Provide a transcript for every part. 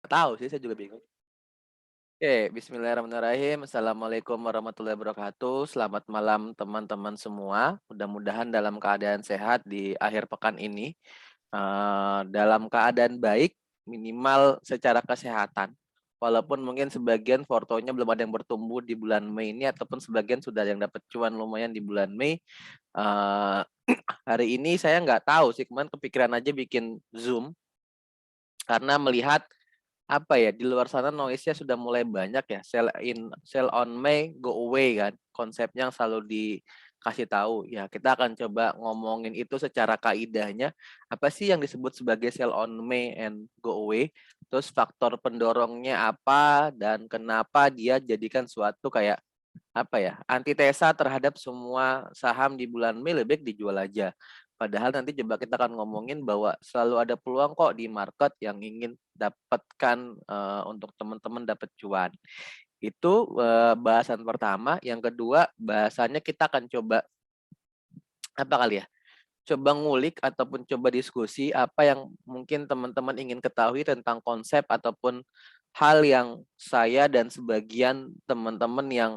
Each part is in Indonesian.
Tahu sih, saya juga bingung. Oke, bismillahirrahmanirrahim. Assalamualaikum warahmatullahi wabarakatuh. Selamat malam teman-teman semua. Mudah-mudahan dalam keadaan sehat di akhir pekan ini. Dalam keadaan baik, minimal secara kesehatan. Walaupun mungkin sebagian fotonya belum ada yang bertumbuh di bulan Mei ini, ataupun sebagian sudah ada yang dapat cuan lumayan di bulan Mei. Eh, Hari ini saya nggak tahu sih, kemarin kepikiran aja bikin Zoom, karena melihat apa ya, di luar sana noise-nya sudah mulai banyak ya, sell on May, go away kan, konsepnya yang selalu dikasih tahu. Ya, kita akan coba ngomongin itu secara kaidahnya, apa sih yang disebut sebagai sell on May and go away, terus faktor pendorongnya apa, dan kenapa dia jadikan suatu kayak apa ya, antitesa terhadap semua saham di bulan Mei lebih baik dijual aja. Padahal nanti coba kita akan ngomongin bahwa selalu ada peluang kok di market yang ingin dapatkan untuk teman-teman dapat cuan. Itu bahasan pertama. Yang kedua, bahasannya kita akan coba apa kali ya? Coba ngulik ataupun coba diskusi apa yang mungkin teman-teman ingin ketahui tentang konsep ataupun hal yang saya dan sebagian teman-teman yang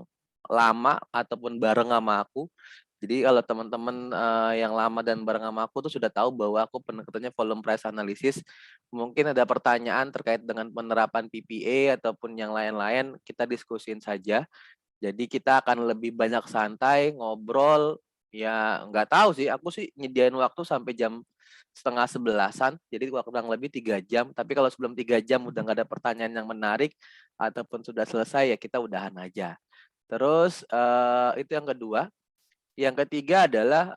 lama ataupun bareng sama aku. Jadi kalau teman-teman yang lama dan bareng sama aku tuh sudah tahu bahwa aku pendekatannya volume price analysis. Mungkin ada pertanyaan terkait dengan penerapan PPA ataupun yang lain-lain, kita diskusin saja. Jadi kita akan lebih banyak santai, ngobrol, ya nggak tahu sih, aku sih nyediain waktu sampai jam setengah sebelasan, jadi kurang lebih 3 jam. Tapi kalau sebelum 3 jam udah nggak ada pertanyaan yang menarik ataupun sudah selesai, ya kita udahan aja. Terus itu yang kedua. Yang ketiga adalah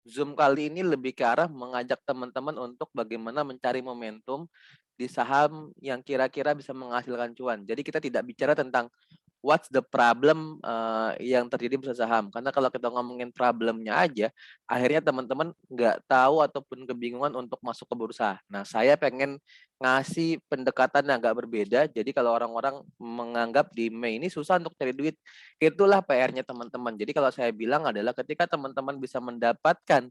Zoom kali ini lebih ke arah mengajak teman-teman untuk bagaimana mencari momentum di saham yang kira-kira bisa menghasilkan cuan. Jadi kita tidak bicara tentang what's the problem yang terjadi pada saham. Karena kalau kita ngomongin problemnya aja, akhirnya teman-teman nggak tahu ataupun kebingungan untuk masuk ke bursa. Nah, saya pengen ngasih pendekatan yang agak berbeda. Jadi kalau orang-orang menganggap di Mei ini susah untuk cari duit, itulah PR-nya teman-teman. Jadi kalau saya bilang adalah ketika teman-teman bisa mendapatkan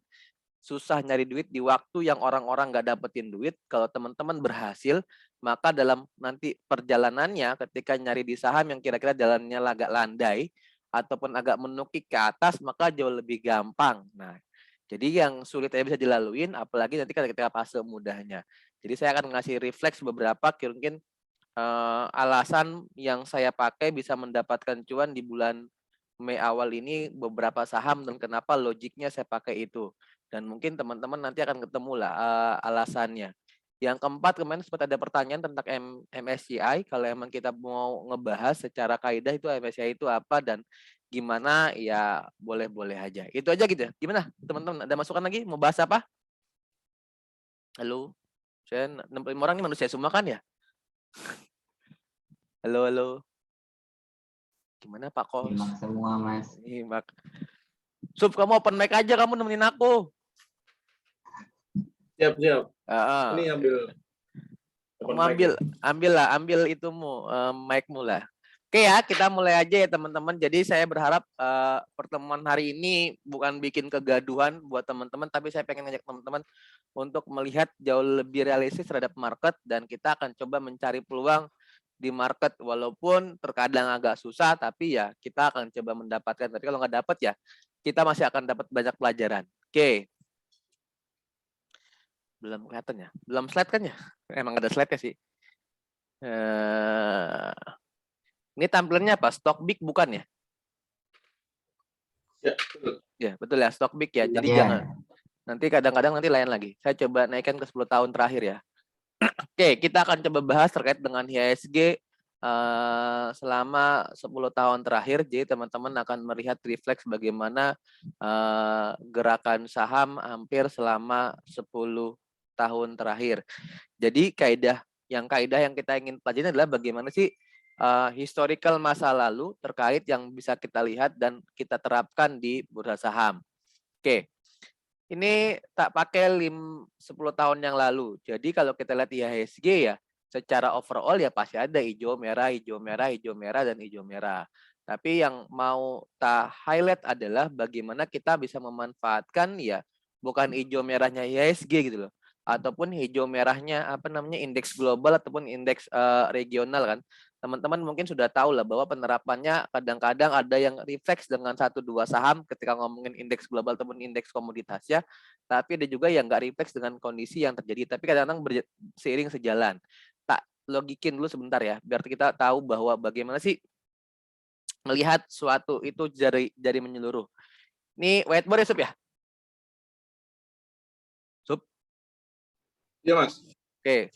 susah nyari duit di waktu yang orang-orang nggak dapetin duit, kalau teman-teman berhasil, maka dalam nanti perjalanannya ketika nyari di saham yang kira-kira jalannya agak landai ataupun agak menukik ke atas, maka jauh lebih gampang. Nah, jadi yang sulit bisa dilaluin, apalagi nanti ketika fase mudahnya. Jadi saya akan ngasih refleks beberapa mungkin alasan yang saya pakai bisa mendapatkan cuan di bulan Mei awal ini, beberapa saham dan kenapa logiknya saya pakai itu. Dan mungkin teman-teman nanti akan ketemu lah alasannya. Yang keempat, kemarin sempat ada pertanyaan tentang MSCI. Kalau emang kita mau ngebahas secara kaidah itu MSCI itu apa dan gimana, ya boleh-boleh aja. Itu aja gitu ya. Gimana teman-teman? Ada masukan lagi? Mau bahas apa? Halo? Saya 65 orang ini manusia semua kan ya? Halo, halo. Gimana Pak Kos? Simak semua, Mas. Mak. Sup, kamu open mic aja, kamu nemenin aku. Siap, siap. Ini Uh, ambil Kamu open mic ya. ambil itumu, mic-mu lah. Oke ya, kita mulai aja ya teman-teman. Jadi saya berharap pertemuan hari ini bukan bikin kegaduhan buat teman-teman, tapi saya pengen ngajak teman-teman untuk melihat jauh lebih realistis terhadap market, dan kita akan coba mencari peluang di market walaupun terkadang agak susah, tapi ya kita akan coba mendapatkan. Tapi kalau nggak dapat ya kita masih akan dapat banyak pelajaran. Oke. Belum kelihatan ya? Belum slide kan ya? Emang ada slide-nya sih. Ini tampilannya apa? Stock big bukan ya? Ya, betul. Ya, betul ya, stock big ya. Jadi Iya. jangan nanti kadang-kadang nanti lain lagi. Saya coba naikkan ke 10 tahun terakhir ya. Oke, kita akan coba bahas terkait dengan IHSG selama 10 tahun terakhir. Jadi teman-teman akan melihat refleks bagaimana gerakan saham hampir selama 10 tahun terakhir. Jadi kaidah yang kita ingin pelajari adalah bagaimana sih historical masa lalu terkait yang bisa kita lihat dan kita terapkan di bursa saham. Oke. Ini tak pakai 10 tahun yang lalu. Jadi kalau kita lihat IHSG ya, secara overall ya pasti ada hijau, merah, hijau, merah, hijau, merah, dan hijau, merah. Tapi yang mau tak highlight adalah bagaimana kita bisa memanfaatkan ya bukan hijau merahnya IHSG gitu loh. ataupun hijau merahnya apa namanya indeks global ataupun indeks regional kan. Teman-teman mungkin sudah tahu lah bahwa penerapannya kadang-kadang ada yang refleks dengan satu dua saham ketika ngomongin indeks global ataupun indeks komoditas ya. Tapi ada juga yang nggak refleks dengan kondisi yang terjadi. Tapi kadang-kadang seiring sejalan. Tak logikin dulu sebentar ya, biar kita tahu bahwa bagaimana sih melihat suatu itu dari menyeluruh. Ini whiteboard ya, Sup ya? Sup? Iya, Mas. Oke.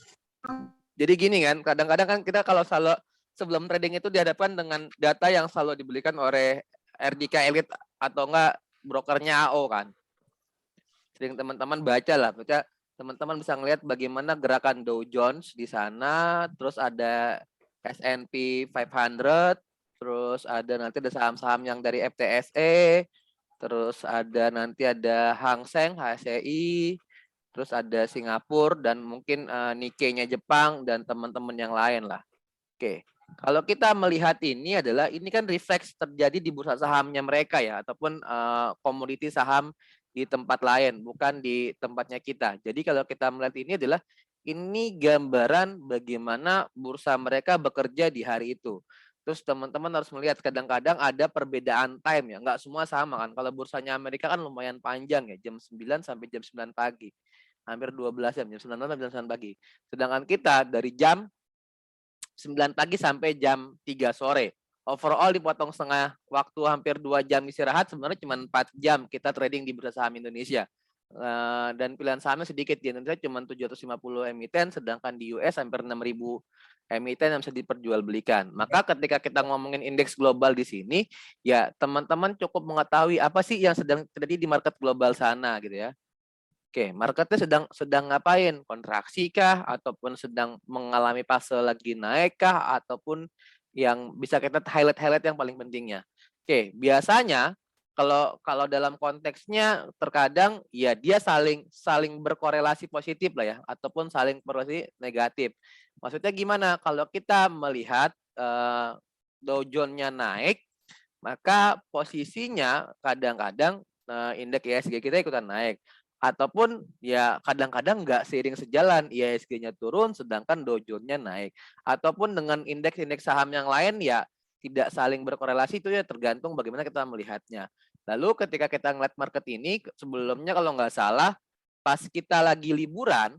Jadi gini kan, kadang-kadang kan kita kalau selalu sebelum trading itu dihadapkan dengan data yang selalu dibelikan oleh RJK Elite atau enggak brokernya AO kan. Sering teman-teman baca lah, teman-teman bisa ngelihat bagaimana gerakan Dow Jones di sana, terus ada S&P 500, terus ada nanti ada saham-saham yang dari FTSE, terus ada nanti ada Hang Seng, HSCI, terus ada Singapura dan mungkin Nikkei-nya Jepang dan teman-teman yang lain lah. Oke, kalau kita melihat ini adalah ini kan refleks terjadi di bursa sahamnya mereka ya ataupun komoditi saham di tempat lain bukan di tempatnya kita. Jadi kalau kita melihat ini adalah ini gambaran bagaimana bursa mereka bekerja di hari itu. Terus teman-teman harus melihat kadang-kadang ada perbedaan time ya, nggak semua sama kan. Kalau bursanya Amerika kan lumayan panjang ya, jam 9 sampai jam 9 pagi. Hampir 12 jam 9 malam sampai jam 9 pagi. Sedangkan kita dari jam 9 pagi sampai jam 3 sore. Overall dipotong setengah waktu hampir 2 jam istirahat, sebenarnya cuma 4 jam kita trading di bursa saham Indonesia. Dan pilihan sahamnya sedikit, di Indonesia cuma 750 emiten, sedangkan di US hampir 6.000 emiten yang bisa diperjualbelikan. Maka ketika kita ngomongin indeks global di sini, ya teman-teman cukup mengetahui apa sih yang sedang terjadi di market global sana gitu ya. Oke, marketnya sedang ngapain? Kontraksi kah? Ataupun sedang mengalami fase lagi naik kah? Ataupun yang bisa kita highlight yang paling pentingnya. Oke, biasanya kalau dalam konteksnya terkadang ya dia saling berkorelasi positif lah ya, ataupun saling berkorelasi negatif. Maksudnya gimana? Kalau kita melihat Dow Jones-nya naik, maka posisinya kadang-kadang indeks IHSG kita ikutan naik. Ataupun ya kadang-kadang nggak seiring sejalan, IHSG-nya turun sedangkan Dow Jones-nya naik. Ataupun dengan indeks-indeks saham yang lain ya tidak saling berkorelasi, itu ya tergantung bagaimana kita melihatnya. Lalu ketika kita ngeliat market ini, sebelumnya kalau nggak salah pas kita lagi liburan,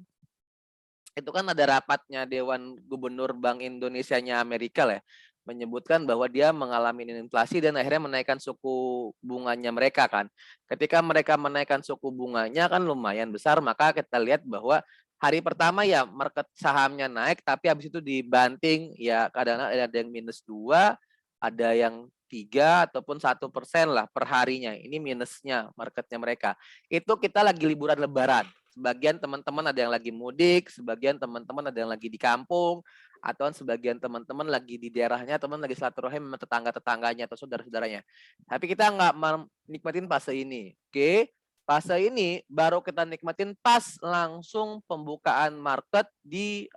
itu kan ada rapatnya Dewan Gubernur Bank Indonesia-nya Amerika lah ya, menyebutkan bahwa dia mengalami inflasi dan akhirnya menaikkan suku bunganya mereka kan. Ketika mereka menaikkan suku bunganya kan lumayan besar, maka kita lihat bahwa hari pertama ya market sahamnya naik, tapi habis itu dibanting ya kadang-kadang ada yang -2, ada yang 3 ataupun 1% lah per harinya. Ini minusnya marketnya mereka. Itu kita lagi liburan lebaran. Sebagian teman-teman ada yang lagi mudik, sebagian teman-teman ada yang lagi di kampung, atau sebagian teman-teman lagi di daerahnya, teman lagi silaturahim sama tetangga-tetangganya atau saudara-saudaranya. Tapi kita nggak menikmatin fase ini. Oke, fase ini baru kita nikmatin pas langsung pembukaan market di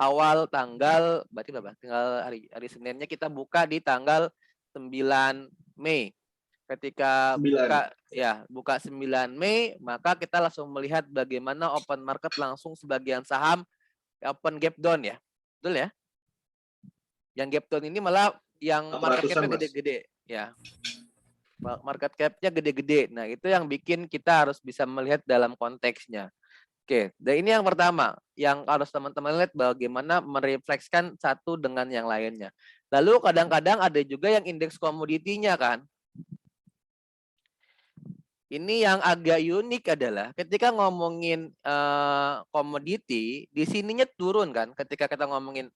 awal tanggal, berarti berapa? Tinggal hari Seninnya kita buka di tanggal 9 Mei. Ketika 9. buka 9 Mei, maka kita langsung melihat bagaimana open market langsung sebagian saham open gap down ya. Betul ya? Yang gap down ini malah yang market 600-an, cap-nya Mas. gede-gede ya. Market cap-nya gede-gede. Nah, itu yang bikin kita harus bisa melihat dalam konteksnya. Oke, dan ini yang pertama, yang harus teman-teman lihat bagaimana mereflekskan satu dengan yang lainnya. Lalu kadang-kadang ada juga yang indeks komoditinya kan. Ini yang agak unik adalah ketika ngomongin komoditi, di sininya turun kan ketika kita ngomongin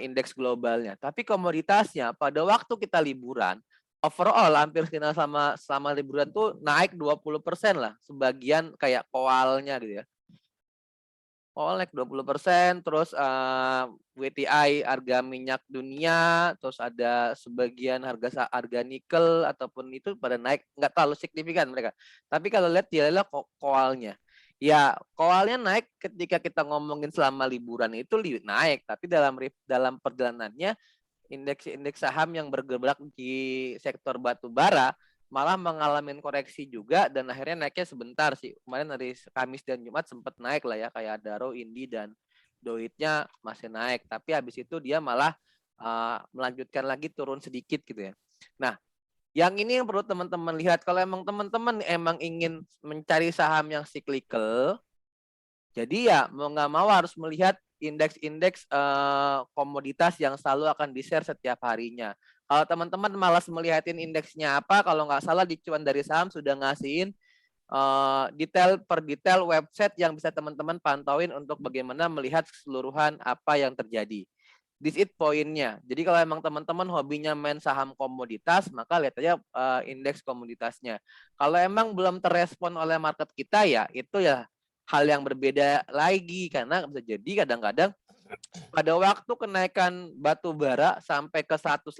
indeks globalnya. Tapi komoditasnya pada waktu kita liburan, overall hampir selama liburan tuh naik 20% lah. Sebagian kayak koalnya gitu ya. Koal naik 20%, terus WTI harga minyak dunia, terus ada sebagian harga nikel ataupun itu pada naik, nggak terlalu signifikan mereka. Tapi kalau lihat dia adalah koalnya. Ya, koalnya naik ketika kita ngomongin selama liburan itu naik, tapi dalam perjalanannya indeks saham yang bergerak di sektor batu bara malah mengalami koreksi juga dan akhirnya naiknya sebentar sih. Kemarin hari Kamis dan Jumat sempat naik lah ya, kayak Adaro, Indi dan Doitnya masih naik, tapi habis itu dia malah melanjutkan lagi turun sedikit gitu ya. Nah, yang ini yang perlu teman-teman lihat, kalau emang teman-teman emang ingin mencari saham yang cyclical, jadi ya mau nggak mau harus melihat indeks-indeks komoditas yang selalu akan di-share setiap harinya. Kalau teman-teman malas melihatin indeksnya apa, kalau nggak salah di Cuan Dari Saham sudah ngasihin detail per detail website yang bisa teman-teman pantauin untuk bagaimana melihat keseluruhan apa yang terjadi. This is poinnya. Jadi kalau emang teman-teman hobinya main saham komoditas, maka lihat aja indeks komoditasnya. Kalau emang belum terrespon oleh market kita ya, itu ya hal yang berbeda lagi, karena bisa jadi kadang-kadang pada waktu kenaikan batu bara sampai ke $180,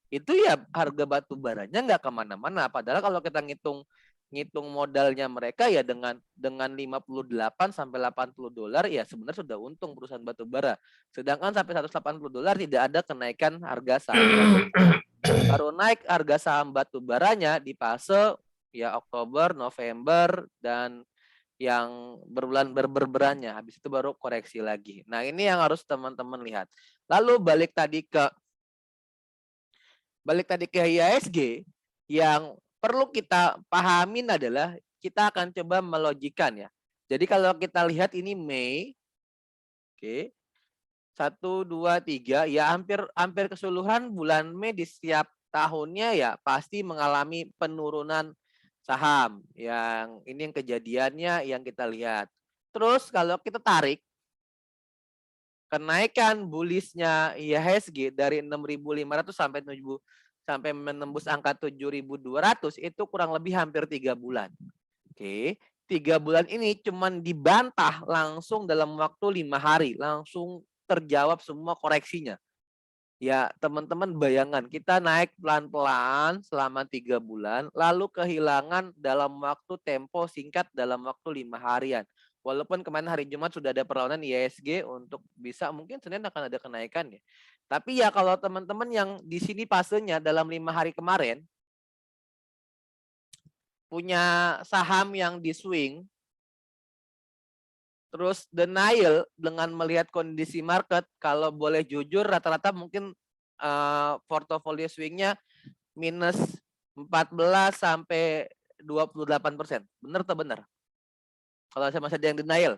itu ya harga batu baranya nggak kemana-mana. Padahal kalau kita ngitung modalnya mereka ya dengan 58 sampai $80 ya sebenarnya sudah untung perusahaan batu bara. Sedangkan sampai $180 tidak ada kenaikan harga sahamnya. Baru naik harga saham batu baranya di fase ya Oktober, November, dan yang berbulan-berannya. Habis itu baru koreksi lagi. Nah, ini yang harus teman-teman lihat. Lalu balik tadi ke IHSG, yang perlu kita pahamin adalah kita akan coba melogikan ya. Jadi kalau kita lihat ini Mei, oke, 1, 2, 3, ya hampir keseluruhan bulan Mei di setiap tahunnya ya pasti mengalami penurunan saham. Yang ini yang kejadiannya yang kita lihat. Terus kalau kita tarik kenaikan bullishnya IHSG dari 6.500 sampai menembus angka 7.200 itu kurang lebih hampir 3 bulan. Oke, 3 bulan ini cuman dibantah langsung dalam waktu 5 hari, langsung terjawab semua koreksinya. Ya, teman-teman bayangan kita naik pelan-pelan selama 3 bulan, lalu kehilangan dalam waktu tempo singkat dalam waktu 5 harian. Walaupun kemarin hari Jumat sudah ada perlawanan IHSG untuk bisa mungkin Senin akan ada kenaikan ya. Tapi ya kalau teman-teman yang di sini fasenya dalam 5 hari kemarin punya saham yang di swing, terus denial dengan melihat kondisi market, kalau boleh jujur rata-rata mungkin portofolio swingnya minus 14 sampai 28%. Benar atau benar? Kalau saya masih ada yang denial.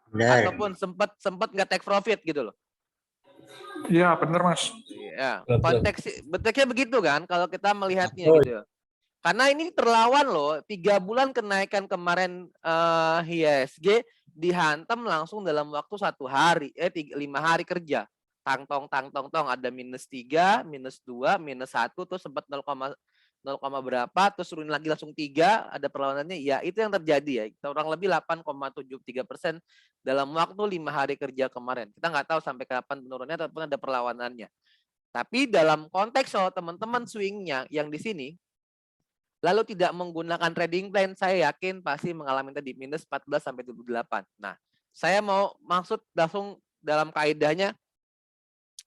Benar. Ataupun sempat nggak take profit gitu loh. Iya, benar Mas. Ya, konteksnya begitu kan kalau kita melihatnya gitu ya. Karena ini terlawan loh, 3 bulan kenaikan kemarin IHSG dihantam langsung dalam waktu 1 hari, 5 hari kerja. Tang tong ada -3, -2, -1, terus sempat 0, berapa, terus turun lagi langsung 3, ada perlawanannya. Ya itu yang terjadi ya, kurang lebih 8,73% dalam waktu 5 hari kerja kemarin. Kita nggak tahu sampai kapan penurunannya ataupun ada perlawanannya. Tapi dalam konteks soal teman-teman swingnya yang di sini, lalu tidak menggunakan trading plan, saya yakin pasti mengalami tadi minus 14 sampai 28. Nah, saya mau maksud langsung dalam kaidahnya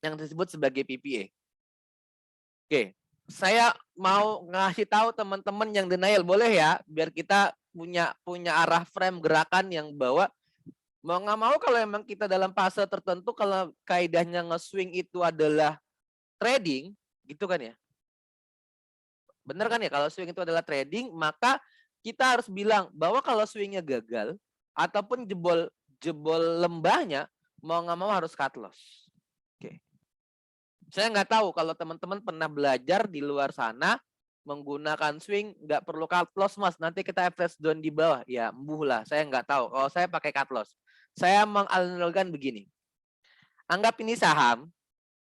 yang disebut sebagai PPA. Oke, saya mau ngasih tahu teman-teman yang denial, boleh ya, biar kita punya arah frame gerakan yang bawa. Mau nggak mau kalau emang kita dalam fase tertentu, kalau kaidahnya nge-swing itu adalah trading, gitu kan ya. Benar kan ya, kalau swing itu adalah trading, maka kita harus bilang bahwa kalau swingnya gagal ataupun jebol lembahnya, mau nggak mau harus cut loss. Oke. Saya nggak tahu kalau teman-teman pernah belajar di luar sana menggunakan swing nggak perlu cut loss Mas, nanti kita average down di bawah. Ya embuh lah, saya nggak tahu. Kalau saya pakai cut loss. Saya menganalogkan begini. Anggap ini saham,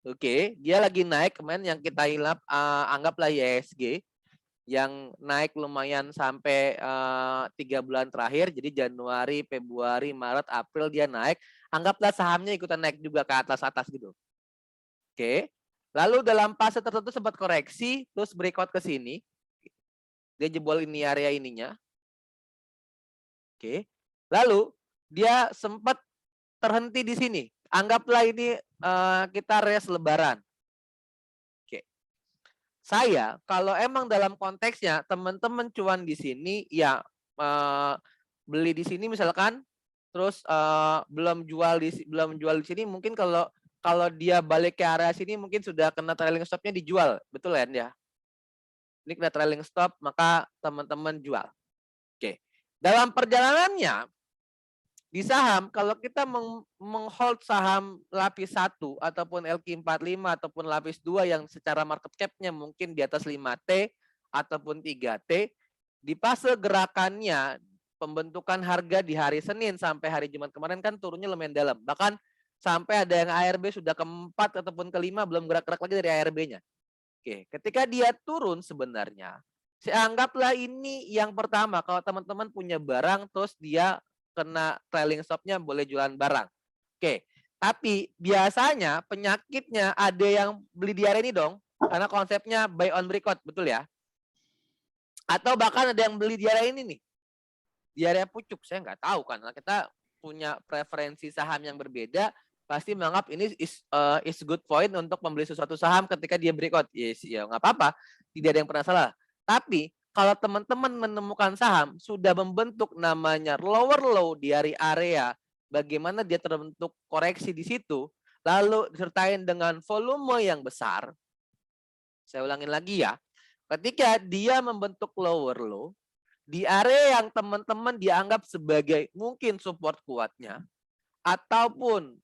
oke, dia lagi naik kemarin yang kita hilap, anggaplah IHSG yang naik lumayan sampai 3 bulan terakhir, jadi Januari, Februari, Maret, April dia naik, anggaplah sahamnya ikutan naik juga ke atas-atas gitu. Oke, lalu dalam fase tertentu sempat koreksi, terus breakout ke sini, dia jebol ini area ininya. Oke, lalu dia sempat terhenti di sini, anggaplah ini kita rest lebaran. Oke, Kalau emang dalam konteksnya teman-teman cuan di sini ya beli di sini misalkan, terus belum jual di sini mungkin kalau kalau dia balik ke area sini mungkin sudah kena trailing stop-nya dijual, betul ya? Ini kena trailing stop maka teman-teman jual. Oke. Dalam perjalanannya di saham kalau kita menghold saham lapis 1 ataupun LQ45 ataupun lapis 2 yang secara market cap-nya mungkin di atas 5T ataupun 3T, di fase gerakannya pembentukan harga di hari Senin sampai hari Jumat kemarin kan turunnya lumayan dalam. Bahkan sampai ada yang ARB sudah keempat ataupun kelima belum gerak-gerak lagi dari ARB-nya. Oke, ketika dia turun sebenarnya, saya anggaplah ini yang pertama kalau teman-teman punya barang terus dia kena trailing stop-nya boleh jualan barang. Oke, tapi biasanya penyakitnya ada yang beli di area ini dong, karena konsepnya buy on breakout, betul ya? Atau bahkan ada yang beli di area ini nih, di area pucuk, saya nggak tahu karena kita punya preferensi saham yang berbeda, pasti menganggap ini is good point untuk membeli sesuatu saham ketika dia breakout. Yes, ya nggak apa-apa, tidak ada yang pernah salah. Tapi kalau teman-teman menemukan saham sudah membentuk namanya lower low di area, bagaimana dia terbentuk koreksi di situ, lalu disertai dengan volume yang besar. Saya ulangin lagi ya. Ketika dia membentuk lower low di area yang teman-teman dianggap sebagai mungkin support kuatnya, ataupun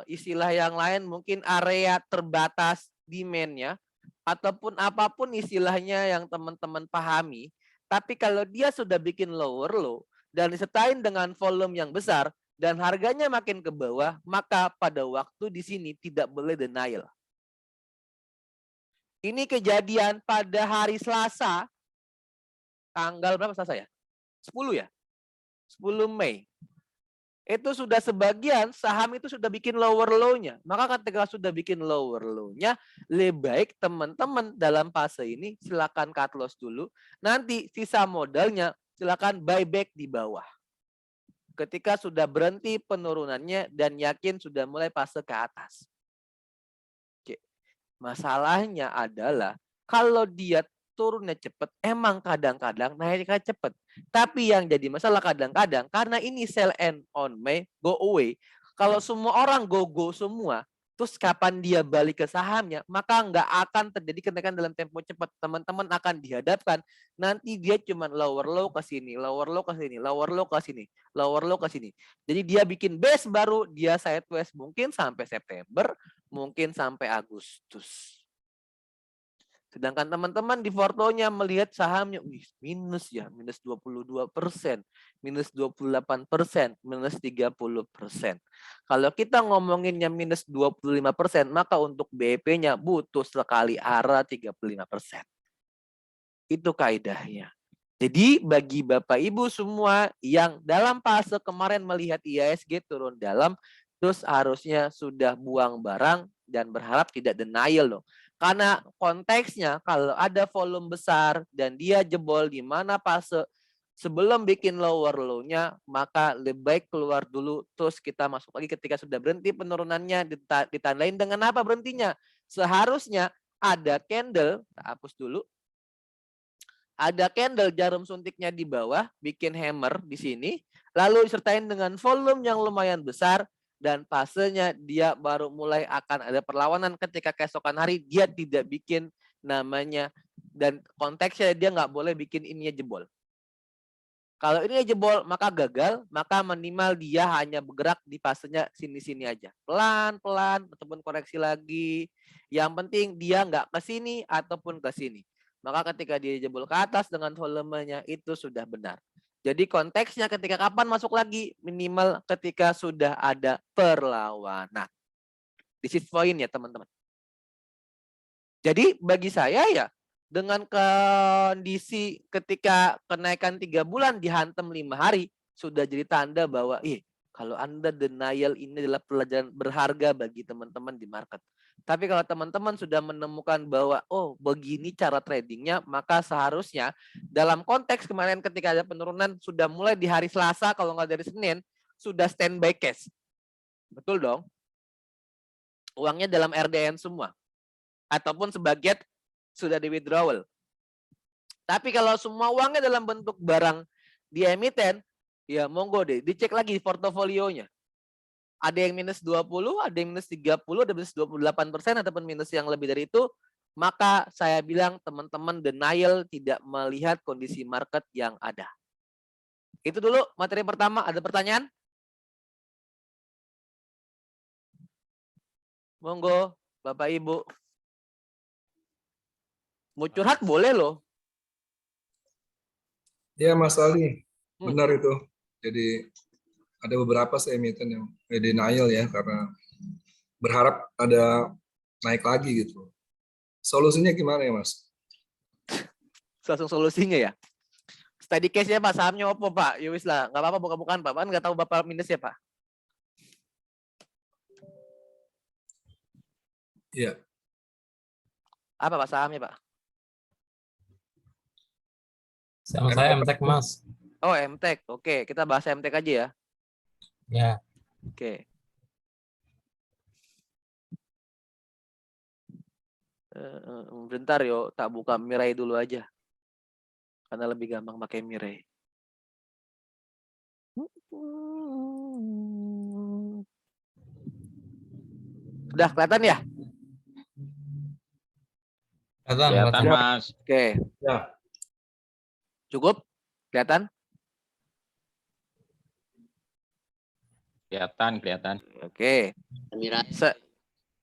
istilah yang lain mungkin area terbatas demand-nya, ataupun apapun istilahnya yang teman-teman pahami, tapi kalau dia sudah bikin lower low dan disertai dengan volume yang besar dan harganya makin ke bawah, maka pada waktu di sini tidak boleh denial. Ini kejadian pada hari Selasa, tanggal berapa Selasa ya? 10 ya? 10 Mei. Itu sudah sebagian saham itu sudah bikin lower low-nya. Maka ketika sudah bikin lower low-nya, lebih baik teman-teman dalam fase ini silakan cut loss dulu. Nanti sisa modalnya silakan buy back di bawah. Ketika sudah berhenti penurunannya dan yakin sudah mulai fase ke atas. Oke. Masalahnya adalah kalau dia turunnya cepat, emang kadang-kadang naiknya cepat. Tapi yang jadi masalah kadang-kadang, karena ini sell and on May, go away. Kalau semua orang go semua, terus kapan dia balik ke sahamnya, maka nggak akan terjadi kenaikan dalam tempo cepat. Teman-teman akan dihadapkan, nanti dia cuma lower low ke sini, lower low ke sini, lower low ke sini, lower low ke sini. Jadi dia bikin base baru, dia sideways mungkin sampai September, mungkin sampai Agustus. Sedangkan teman-teman di portonya melihat sahamnya, wih, minus ya, minus 22%, minus 28%, minus 30%. Kalau kita ngomonginnya minus 25%, maka untuk BP-nya butuh sekali arah 35%. Itu kaidahnya. Jadi bagi Bapak Ibu semua yang dalam fase kemarin melihat IHSG turun dalam, terus harusnya sudah buang barang dan berharap tidak denial loh. Karena konteksnya kalau ada volume besar dan dia jebol di mana fase sebelum bikin lower low-nya, maka lebih baik keluar dulu terus kita masuk lagi ketika sudah berhenti penurunannya, ditandain dengan apa berhentinya. Seharusnya ada candle, kita hapus dulu. Ada candle jarum suntiknya di bawah, bikin hammer di sini, lalu disertai dengan volume yang lumayan besar, dan fasenya dia baru mulai akan ada perlawanan ketika keesokan hari dia tidak bikin namanya, dan konteksnya dia nggak boleh bikin ininya jebol. Kalau ini jebol maka gagal, maka minimal dia hanya bergerak di fasenya sini-sini aja. Pelan-pelan ataupun koreksi lagi. Yang penting dia nggak ke sini ataupun ke sini. Maka ketika dia jebol ke atas dengan volumenya itu sudah benar. Jadi konteksnya ketika kapan masuk lagi, minimal ketika sudah ada perlawanan. This is point ya teman-teman. Jadi bagi saya ya, dengan kondisi ketika kenaikan 3 bulan dihantam 5 hari, sudah jadi tanda bahwa kalau Anda denial ini adalah pelajaran berharga bagi teman-teman di market. Tapi kalau teman-teman sudah menemukan bahwa begini cara tradingnya, maka seharusnya dalam konteks kemarin ketika ada penurunan sudah mulai di hari Selasa, kalau nggak dari Senin, sudah standby cash. Betul dong? Uangnya dalam RDN semua. Ataupun sebagian sudah di withdrawal. Tapi kalau semua uangnya dalam bentuk barang di emiten, ya monggo deh, dicek lagi portofolionya. Ada yang minus 20, ada yang minus 30, ada minus 28%, ataupun minus yang lebih dari itu, maka saya bilang teman-teman denial tidak melihat kondisi market yang ada. Itu dulu materi pertama. Ada pertanyaan? Monggo, Bapak Ibu. Mau curhat boleh loh. Ya Mas Ali, benar itu. Jadi ada beberapa emiten yang denial ya karena berharap ada naik lagi gitu. Solusinya gimana ya Mas? Langsung solusinya ya. Study case-nya Pak, sahamnya apa Pak? Yowis lah, nggak apa-apa bukan Pak. Kan nggak tahu Bapak minus ya Pak. Iya. Apa Pak sahamnya Pak? Sama saya MTek Mas. Oh MTek, oke kita bahas MTek aja ya. Ya. Oke. Bentar yo, tak buka Mirai dulu aja. Karena lebih gampang pakai Mirai. Udah kelihatan ya? Kelihatan Mas. Oke. Ya. Cukup? Kelihatan? Kelihatan. Oke.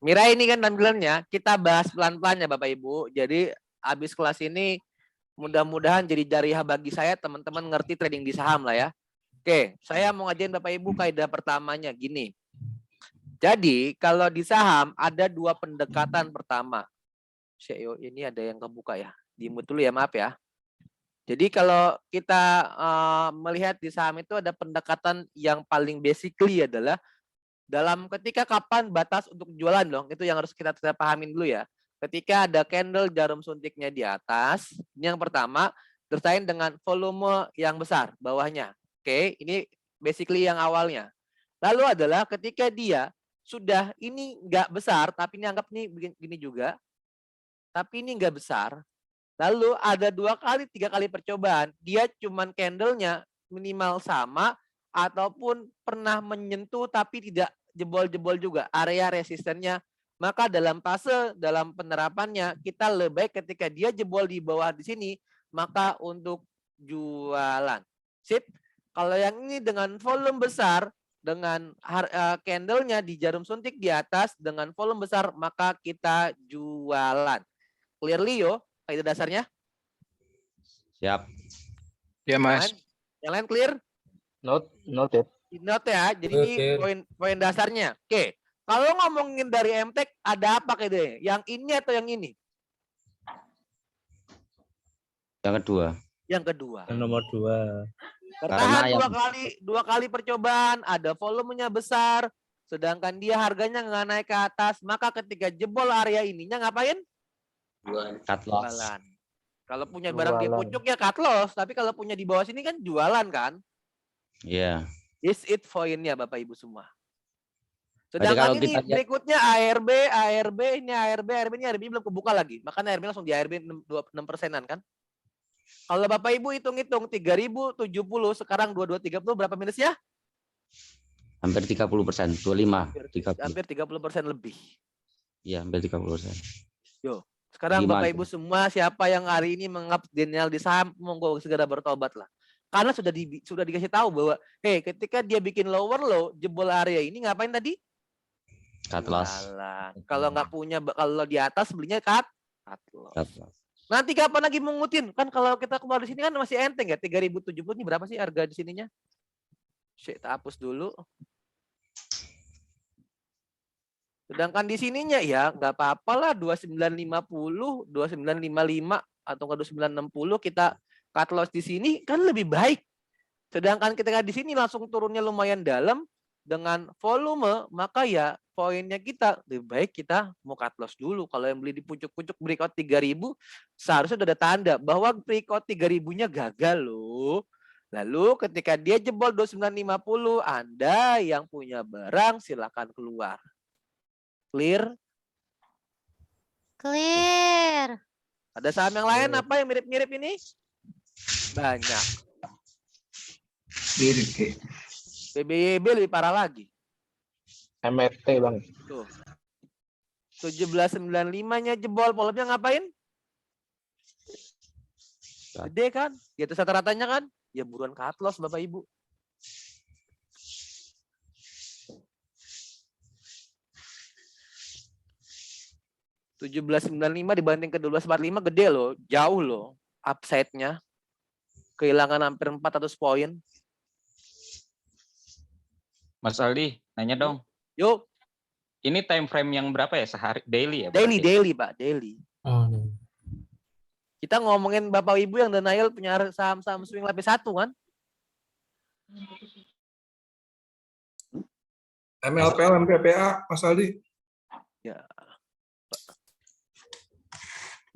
Mirai ini kan tampilannya, kita bahas pelan-pelan ya Bapak Ibu. Jadi habis kelas ini mudah-mudahan jadi jariah bagi saya, teman-teman ngerti trading di saham lah ya. Oke, saya mau ngajarin Bapak Ibu kaidah pertamanya gini. Jadi kalau di saham ada dua pendekatan pertama. CEO ini ada yang kebuka ya. Di-mute dulu ya, maaf ya. Jadi kalau kita melihat di saham itu ada pendekatan yang paling basically adalah dalam ketika kapan batas untuk jualan dong. Itu yang harus kita pahamin dulu ya. Ketika ada candle jarum suntiknya di atas, ini yang pertama, tersaing dengan volume yang besar bawahnya. Oke, ini basically yang awalnya. Lalu adalah ketika dia sudah ini nggak besar, tapi ini anggap ini begini juga, tapi ini nggak besar. Lalu ada 2 kali, 3 kali percobaan, dia cuman candlenya minimal sama ataupun pernah menyentuh tapi tidak jebol-jebol juga area resistennya. Maka dalam penerapannya kita lebih baik ketika dia jebol di bawah di sini, maka untuk jualan. Sip. Kalau yang ini dengan volume besar, dengan candlenya di jarum suntik di atas dengan volume besar, maka kita jualan. Clearly yo, kaidah dasarnya? Siap. Ya Mas. Yang lain clear? Noted. Note ya. Jadi ini poin dasarnya. Oke. Kalau ngomongin dari MTek ada apa kaidahnya? Yang ini atau yang ini? Yang kedua. Yang kedua. Yang nomor 2. Bertahan dua kali percobaan, ada volumenya besar, sedangkan dia harganya nggak naik ke atas, maka ketika jebol area ininya ngapain? Cut loss. Jualan. Kalau punya barang di pucuk ya cut loss, tapi kalau punya di bawah sini kan jualan kan? Iya. Is it poinnya Bapak Ibu semua. Sedangkan ini berikutnya ARB ini belum kebuka lagi. Makanya ARB langsung di ARB 6%-an kan? Kalau Bapak Ibu hitung-hitung 3.070 sekarang 2230 berapa minusnya? Hampir 30%, 25, 30. Hampir 30% lebih. Iya, hampir 30%. Yo, sekarang Gimana? Bapak Ibu semua siapa yang hari ini menganggap denial di saham, monggo segera bertobat lah. Karena sudah dikasih tahu bahwa ketika dia bikin lower low, jebol area ini ngapain tadi? Cut loss. Kalau nggak punya, kalau di atas belinya cut loss. Cut loss. Nanti kapan lagi mengutin? Kan kalau kita keluar di sini kan masih enteng ya. 3.070 ini berapa sih harga di sininya? Kita hapus dulu. Sedangkan di sininya ya nggak apa-apa lah 2950, 2955 atau nggak 2960 kita cut loss di sini kan lebih baik. Sedangkan ketika di sini langsung turunnya lumayan dalam dengan volume, maka ya poinnya kita lebih baik kita mau cut loss dulu. Kalau yang beli di pucuk-pucuk breakout 3.000 seharusnya sudah ada tanda bahwa breakout 3.000-nya gagal loh. Lalu ketika dia jebol 2950, Anda yang punya barang silakan keluar. Clear? Clear. Ada saham yang lain apa yang mirip-mirip ini? Banyak. Mirip. BBYB lebih parah lagi. MRT bang. Tuh. 1795-nya jebol, volumenya ngapain? Gede kan? Di atas rata-ratanya kan? Ya buruan cut loss Bapak Ibu. $17.95 dibanding ke 12.45 gede loh, jauh loh upside-nya. Kehilangan hampir 400 poin. Mas Aldi, nanya dong. Yuk, Ini time frame yang berapa ya? Sehari daily ya? daily, berarti? daily, Pak, daily. Kita ngomongin Bapak Ibu yang denial punya saham-saham swing lapis 1 kan? MLPL, MPPA, Mas Aldi. Ya.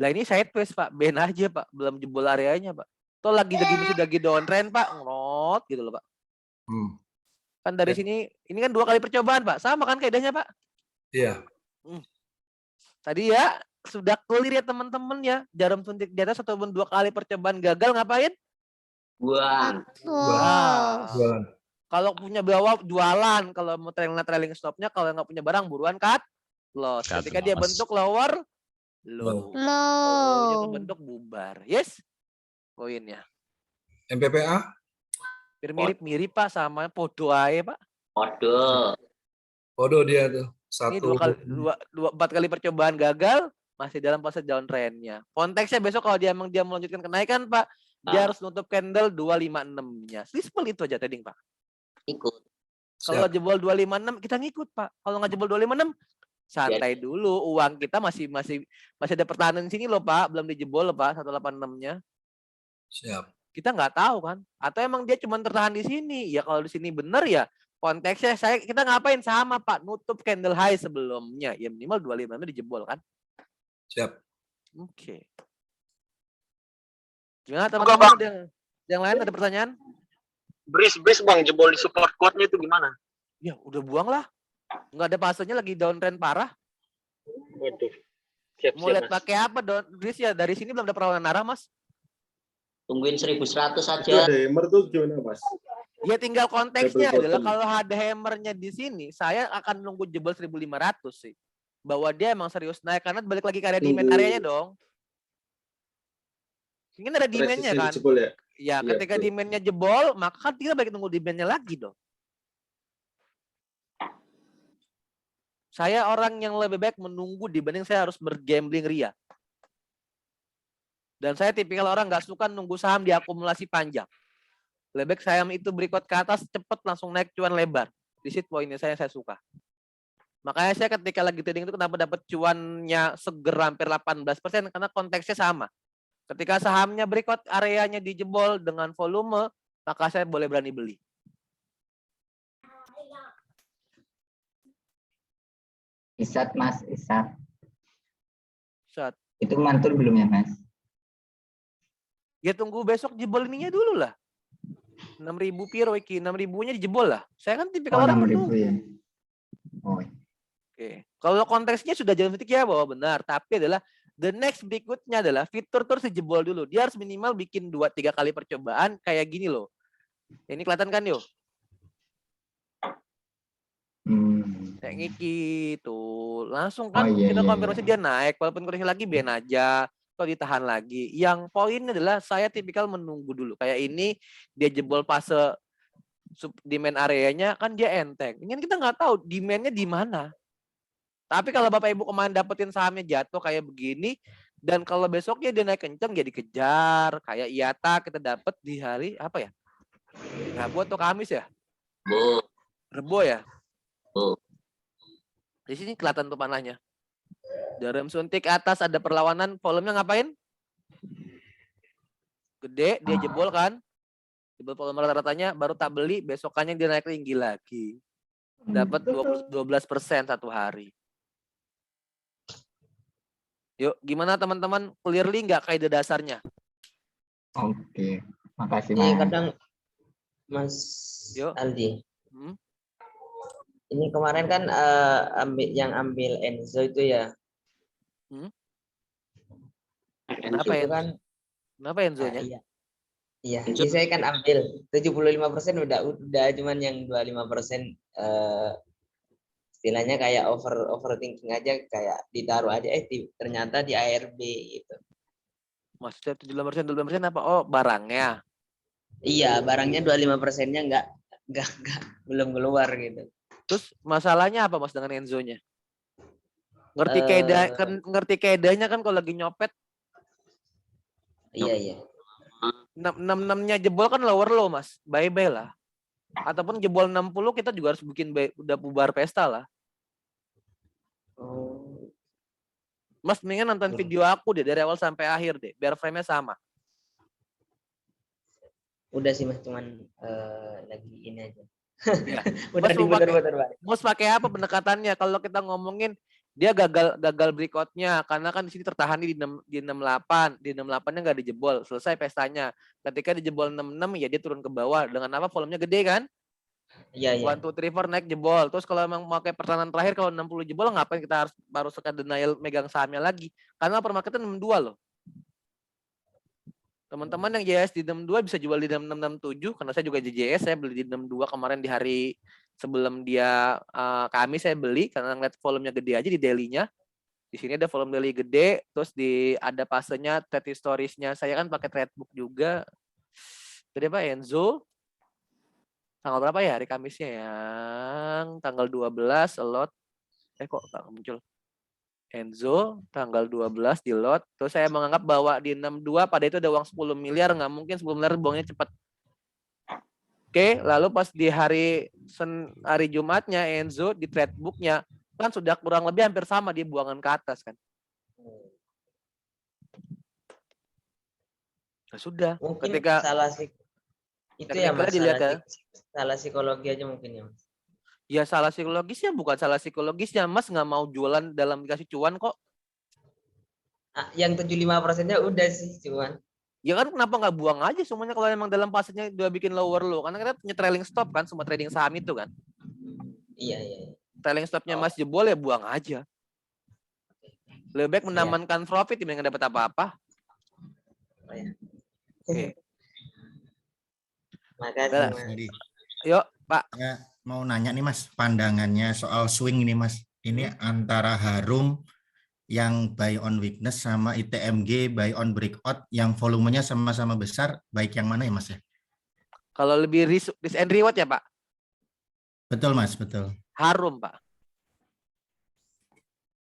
Lah ini sideways Pak, ben aja Pak, belum jebol areanya Pak. Toh lagi downtrend Pak, ngerot gitu loh Pak. Kan dari sini, ini kan 2 kali percobaan Pak, sama kan kaidahnya Pak? Iya. Tadi ya sudah clear ya teman-teman ya, jarum suntik di atas ataupun 2 kali percobaan gagal ngapain? Buang. Jualan. Kalau punya bawah jualan, kalau mau trailing stopnya, kalau nggak punya barang buruan cut loss. Cut Ketika dia loss. bentuk lower low. Low-nya kebentuk bubar. Yes. Poinnya. MPPA, Mirip-mirip Pak sama podo ae Pak. Kode. Podo dia tuh. Ini 4 1. kali percobaan gagal, masih dalam fase downtrend-nya. Konteksnya besok kalau dia melanjutkan kenaikan Pak, dia harus nutup candle 256-nya. Simple itu aja trading Pak. Ikut. Kalau jebol 256 kita ngikut Pak. Kalau nggak jebol 256 santai dulu. Uang kita masih ada pertahanan di sini loh Pak, belum dijebol loh Pak 186-nya. Siap. Kita nggak tahu kan. Atau emang dia cuma tertahan di sini. Ya kalau di sini benar ya konteksnya kita ngapain sama Pak, nutup candle high sebelumnya. Ya minimal 256 dijebol kan. Siap. Oke. Gimana teman-teman? Yang lain ada pertanyaan? Bris bang, jebol di support quote-nya itu gimana? Ya udah buang lah. Nggak ada fasenya lagi downtrend parah. Waduh. Mau lihat pakai apa Dris ya? Dari sini belum ada perlawanan arah Mas. Tungguin 1100 Itu saja. ada hammer tuh gimana Mas? Ya tinggal konteksnya Double adalah bottom. kalau ada hammernya di sini, saya akan nunggu jebol 1.500 sih. Bahwa dia emang serius naik karena balik lagi ke area demand Tunggu. areanya dong. Ini ada demand-nya Resisten kan? jebol ya? Ya, Iya, ketika betul. demand-nya jebol, maka kan kita balik nunggu demand-nya lagi dong. Saya orang yang lebih baik menunggu dibanding saya harus bergambling ria. Dan saya tipikal orang nggak suka nunggu saham diakumulasi panjang. Lebih baik saham itu berikut ke atas, cepet langsung naik cuan lebar. Di situ poinnya saya suka. Makanya saya ketika lagi trading itu kenapa dapat cuannya seger hampir 18% karena konteksnya sama. Ketika sahamnya berikut areanya dijebol dengan volume, maka saya boleh berani beli. Isat Mas, Isat. Saat Itu mantul belum ya Mas? ya tunggu besok jebol ininya dulu lah. 6.000 piro iki, 6.000-nya dijebol lah. Saya kan tipikal Oh, orang 6.000 menunggu. ya. Oh, Oke. Kalau konteksnya sudah jalan titik ya bahwa benar, tapi adalah the next berikutnya adalah fitur terus dijebol dulu. Dia harus minimal bikin 2-3 kali percobaan kayak gini loh. Ini kelihatan kan yuk? Kayak gitu. Langsung kan Oh, iya, kita iya, konfirmasi iya. dia naik, walaupun koreksi lagi ben aja. Atau ditahan lagi. Yang poinnya adalah saya tipikal menunggu dulu. Kayak ini dia jebol fase demand areanya kan dia enteng. Ini kan kita nggak tahu demandnya di mana. Tapi kalau Bapak Ibu kemarin dapetin sahamnya jatuh kayak begini, dan kalau besoknya dia naik kenceng ya dikejar. Kayak IATA kita dapet di hari apa ya? Rabu atau Kamis ya? Bu. Rebo ya? Bu. Di sini kelihatan tuh panahnya. Jarum suntik atas ada perlawanan, volumenya ngapain? Gede, dia jebol kan? Jebol volume rata-ratanya, baru tak beli, besokannya dia naik tinggi lagi. Dapat 12% satu hari. Yuk, gimana teman-teman? Clearly nggak kaidah dasarnya? Oke. Makasih Ini Mas. kadang Mas Yuk. Aldi. Hmm? Ini kemarin kan ambil Enzo itu ya. Kenapa itu Enzo? kan Kenapa Enzo-nya? iya. Iya, jadi saya kan ambil 75% udah cuman yang 25% istilahnya kayak overthinking aja, kayak ditaruh aja ternyata di ARB gitu. Maksudnya 75% apa? Oh, barangnya. Iya, barangnya 25%-nya enggak belum keluar gitu. Terus masalahnya apa Mas dengan Enzo-nya? Eh, Ngerti kaidahnya kan kalau lagi nyopet iya. 66-nya jebol kan lower low Mas. Bye-bye lah. Ataupun jebol 60 kita juga harus bikin udah bubar pesta lah. Oh, Mas mendingan nonton video aku deh dari awal sampai akhir deh, biar frame-nya sama. udah sih Mas, cuman lagi ini aja. Ya. Udah Mas mau diputar-putar balik. Mas pakai apa pendekatannya? Kalau kita ngomongin dia gagal breakout-nya karena kan di sini tertahan di 68, di 68-nya nggak dijebol, selesai pestanya. Ketika dijebol 66 ya dia turun ke bawah dengan apa volumenya gede kan? Iya. 1 2 3 4 naik jebol. Terus kalau emang pakai pertahanan terakhir kalau 60 jebol ngapain kita harus baru sekadar denial megang sahamnya lagi? Karena permarketnya 62 loh. Teman-teman yang JS di 62 bisa jual di 6667 karena saya juga JS, saya beli di 62 kemarin di hari sebelum dia Kamis saya beli karena ngeliat volumenya gede aja di daily-nya. Di sini ada volume daily gede, terus ada fasenya trade historisnya. Saya kan pakai Tradebook juga. Tadi apa Enzo? Tanggal berapa ya hari Kamisnya? Yang tanggal 12 lot. Kok nggak muncul? Enzo tanggal 12 di lot. Terus saya menganggap bahwa di 62 pada itu ada uang 10 miliar, nggak mungkin 10 miliar buangnya cepat. Oke, lalu pas di hari Jumatnya Enzo di Tradebook-nya kan sudah kurang lebih hampir sama dia buangan ke atas kan. Nah, sudah. Mungkin Ketika salah sih itu ya Mas, salah psikologi aja mungkin ya Mas. Ya salah psikologisnya bukan salah psikologisnya, Mas nggak mau jualan dalam dikasih cuan kok. Yang 75%-nya udah sih cuman. Ya kan kenapa nggak buang aja semuanya kalau emang dalam pasnya udah bikin lower low. Karena kita punya trailing stop kan, semua trading saham itu kan. Iya. Trailing stopnya Mas jebol ya buang aja. Lebih baik mengamankan profit dibanding dapat apa-apa. Oke. Makasih Mas Mas. Nedi. Yuk Pak. Ya, mau nanya nih Mas, pandangannya soal swing ini Mas. Ini antara Harum yang buy on weakness sama ITMG buy on breakout yang volumenya sama-sama besar, baik yang mana ya Mas ya? Kalau lebih risk and reward ya Pak? Betul Mas, betul. Harum Pak.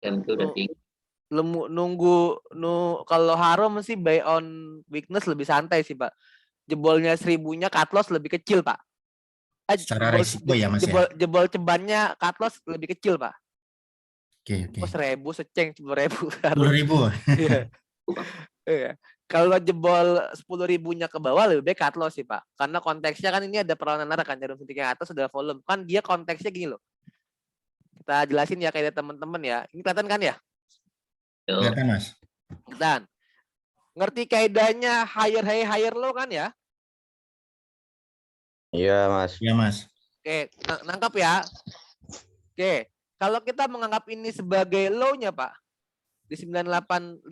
Itu udah tinggi. Kalau Harum sih buy on weakness lebih santai sih Pak. Jebolnya 1000-nya cut loss lebih kecil Pak. Secara risiko ya Mas ya? Jebol cebannya cut loss lebih kecil Pak. Oke. 1000 seceng 10.000. 10.000. Iya. Kalau jebol 10.000-nya ke bawah lebih baik cut loss sih Pak. Karena konteksnya kan ini ada perlawanan arah kan, jarum suntik yang atas sudah volume. Kan dia konteksnya gini loh. Kita jelasin ya kayak teman-teman ya. Ini kelihatan kan ya? Kelihatan Mas. Kelihatan. Ngerti kaidahnya higher high higher low kan ya? Iya Mas. Iya Mas. Oke, nangkap ya. Oke, kalau kita menganggap ini sebagai low-nya Pak, di 9860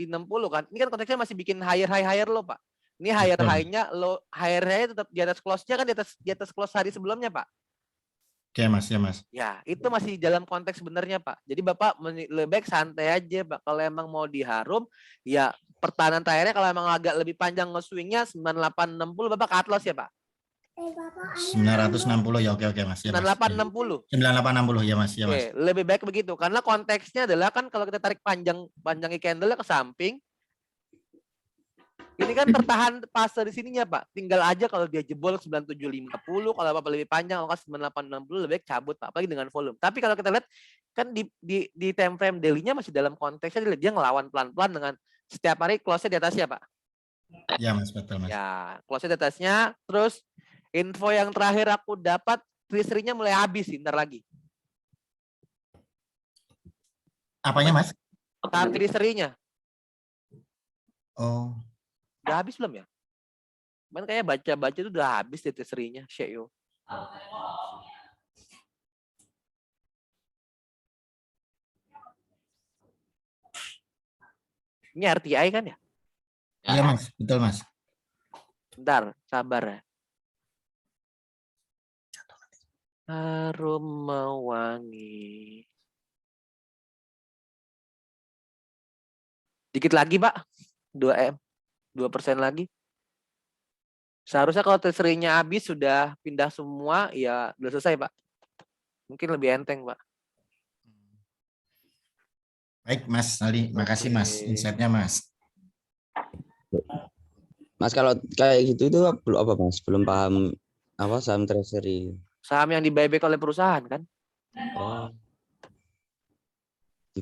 kan, ini kan konteksnya masih bikin higher high higher low Pak. Ini higher high-nya, low higher high tetap di atas close-nya kan di atas close hari sebelumnya Pak. Oke Mas, ya Mas. Ya, itu masih dalam konteks sebenarnya Pak. Jadi Bapak lebih baik santai aja Pak. Kalau emang mau diharum, ya pertahanan terakhirnya kalau emang agak lebih panjang nge-swingnya 9860 Bapak cut loss ya Pak. 960 ya, oke Mas. Ya, 9860. 9860 ya Mas, ya Mas. Oke, lebih baik begitu karena konteksnya adalah kan kalau kita tarik panjang candle ke samping, ini kan tertahan fase di sininya Pak. Tinggal aja kalau dia jebol 9750, kalau apa lebih panjang kalau 9860 lebih baik cabut Pak, apalagi dengan volume. Tapi kalau kita lihat kan di time frame daily-nya masih dalam konteksnya dia ngelawan pelan-pelan dengan setiap hari close-nya di atasnya Pak. Ya Mas, betul Mas. Ya, close-nya di atasnya. Terus info yang terakhir aku dapat treasury-nya mulai habis sih, ntar lagi. Apanya Mas? Tahap treasury-nya. Oh. Udah habis belum ya? Cuman kayak baca-baca itu udah habis deh treasury-nya, Sheo. Ini RTI kan ya? Iya Mas, betul Mas. Bentar, sabar ya. Harum mewangi. Dikit lagi, Pak. 2 M. 2% lagi. Seharusnya kalau treasury-nya habis sudah pindah semua, ya udah selesai, Pak. Mungkin lebih enteng, Pak. Baik Mas Ali, makasih Mas Oke. insight-nya Mas. Mas kalau kayak gitu itu belum apa Mas? Belum paham apa saham treasury. Saham yang di-buyback oleh perusahaan kan. Oh.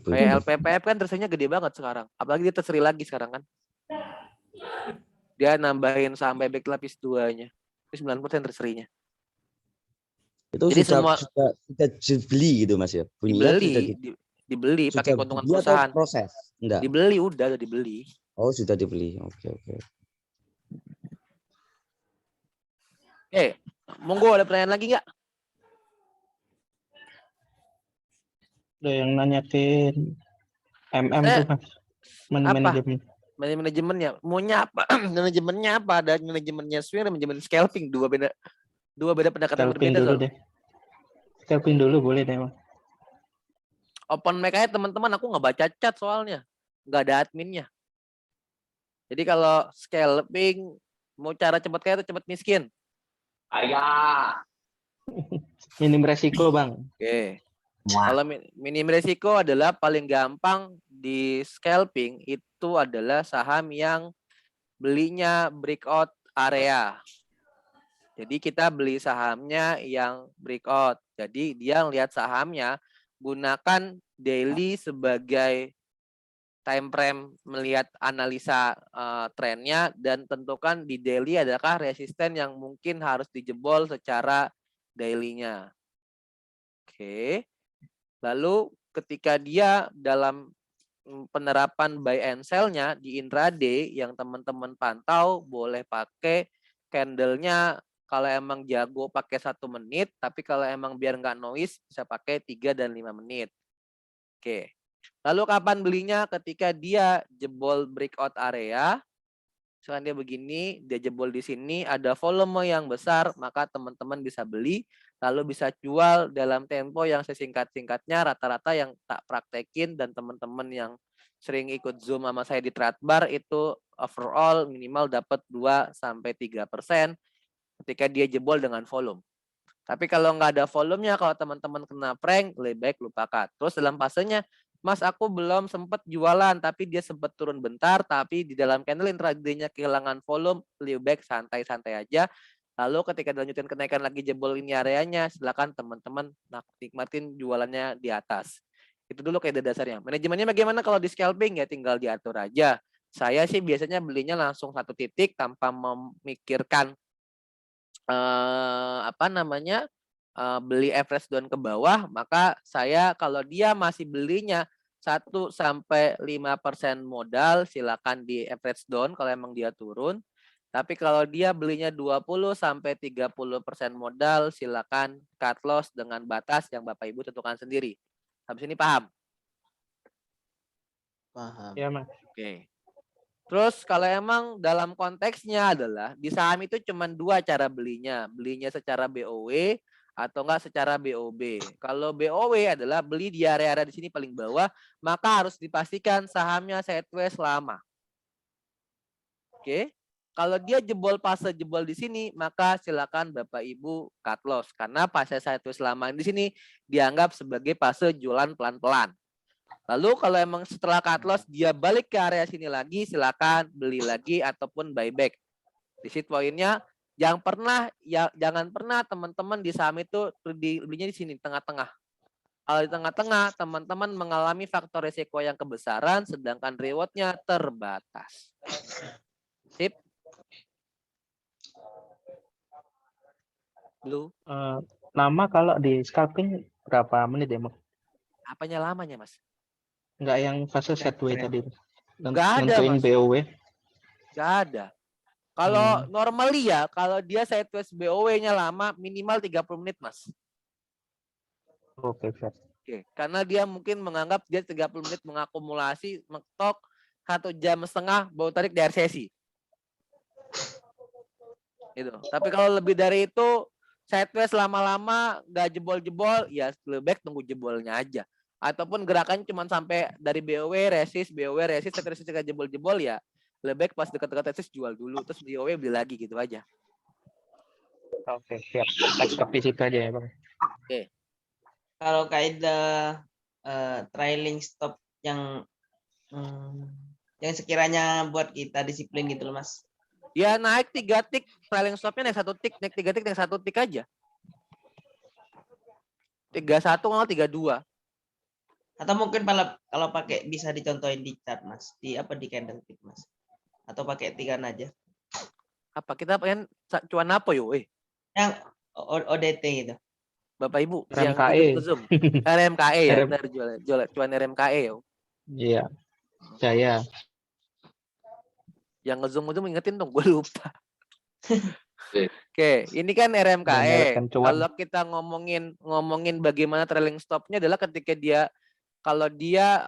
Kayak LPPF kan treasury-nya gede banget sekarang. Apalagi dia treasury lagi sekarang kan. Dia nambahin saham buyback lapis 2-nya. Itu 9% treasury-nya. Itu Jadi sudah semua dibeli gitu Mas ya? Bunyinya sudah dibeli pakai sudah keuntungan beli atau perusahaan. proses? Enggak. Dibeli udah dibeli. Oh, sudah dibeli. Oke. Oke, monggo ada pertanyaan lagi nggak? Ada yang nanyain MM tuh Mas. Apa? Manajemen. Manajemennya maunya apa? Manajemennya apa? Ada manajemennya swing dan manajemen scalping, dua beda pendekatan Scalping berbeda. dulu Soal. deh. Scalping dulu boleh deh Mas. Open mic aja teman-teman, aku nggak baca chat soalnya, nggak ada adminnya. Jadi kalau scalping mau cara cepat kaya atau cepat miskin? Ayah. Minim resiko Bang. Oke. Kalau minim resiko adalah paling gampang di scalping itu adalah saham yang belinya breakout area. Jadi kita beli sahamnya yang breakout. Jadi dia lihat sahamnya, gunakan daily sebagai time frame melihat analisa trennya dan tentukan di daily adakah resisten yang mungkin harus dijebol secara daily-nya. Oke. Lalu ketika dia dalam penerapan buy and sell-nya di intraday yang teman-teman pantau boleh pakai candle-nya. Kalau emang jago pakai 1 menit, tapi kalau emang biar nggak noise bisa pakai 3 dan 5 menit. Oke. Lalu kapan belinya? Ketika dia jebol breakout area. Misalkan dia begini, dia jebol di sini, ada volume yang besar, maka teman-teman bisa beli, lalu bisa jual dalam tempo yang sesingkat-singkatnya. Rata-rata yang tak praktekin dan teman-teman yang sering ikut Zoom sama saya di Tradbar itu overall minimal dapat 2-3% ketika dia jebol dengan volume. Tapi kalau nggak ada volumenya, kalau teman-teman kena prank, lebih baik lupakan. Terus dalam fasenya, Mas aku belum sempat jualan, tapi dia sempat turun bentar, tapi di dalam candle intraday-nya kehilangan volume, lebih baik santai-santai aja. Lalu ketika dilanjutin kenaikan lagi jebol ini areanya, silakan teman-teman nikmatin jualannya di atas. Itu dulu kayak dasarnya. Manajemennya bagaimana kalau di scalping? Ya tinggal diatur aja. Saya sih biasanya belinya langsung 1 titik tanpa memikirkan beli average down ke bawah, maka saya kalau dia masih belinya 1-5% modal silakan di average down kalau emang dia turun. Tapi kalau dia belinya 20-30% modal silakan cut loss dengan batas yang Bapak Ibu tentukan sendiri. Habis ini paham? Paham. Ya Mas. Oke. Terus kalau emang dalam konteksnya adalah di saham itu cuma 2 cara belinya. Belinya secara BOW atau enggak secara BOB. Kalau BOW adalah beli di area-area di sini paling bawah, maka harus dipastikan sahamnya sideways lama. Oke. Kalau dia jebol di sini, maka silakan Bapak Ibu cut loss karena fase sideways lama di sini dianggap sebagai fase jualan pelan-pelan. Lalu kalau emang setelah cut loss dia balik ke area sini lagi, silakan beli lagi ataupun buyback. Di situ poinnya jangan pernah teman-teman di saham itu belinya di sini tengah-tengah. Kalau di tengah-tengah teman-teman mengalami faktor risiko yang kebesaran sedangkan rewardnya terbatas. Sip. Blue. Lama kalau di scalping berapa menit ya Mas? Apanya lamanya Mas? Enggak yang fase sideways tadi. Nggak ada, Nentuin Mas. BOW. Nggak ada. Kalau normally ya, kalau dia sideways BOW-nya lama, minimal 30 menit, Mas. Oke, siap. Oke, karena dia mungkin menganggap dia 30 menit mengakumulasi, mentok, 1,5 jam baru tarik dari sesi. Gitu. Tapi kalau lebih dari itu sideways lama-lama nggak jebol-jebol, ya lebih baik tunggu jebolnya aja. Ataupun gerakannya cuma sampai dari BOW resist, resist nggak jebol-jebol, ya lebih baik pas dekat-dekat resist jual dulu, terus BOW beli lagi gitu aja. Oke, siap. Kita stop di situ aja ya, Bang. Kalau kaidah trailing stop yang sekiranya buat kita disiplin gitu loh, Mas. Ya naik 3 tick, trailing stopnya naik 1 tick, naik 3 tick, naik 1 tick aja. 31 kalau 32. Atau mungkin kalau pakai bisa dicontohin di chart, Mas. Di candlestick, Mas. Atau pakai tikan aja. Apa kita pengen cuan apa yo? Yang ODT gitu. Bapak Ibu yang RMKE. ikut ke Zoom. RMKE ya, RM. benar jual cuan RMKE yo. Iya. Saya. Yang nge-zoom itu mengingetin dong, gue lupa. Oke, ini kan RMKE. Menyalurkan cuan. Kalau kita ngomongin bagaimana trailing stopnya adalah ketika dia kalau dia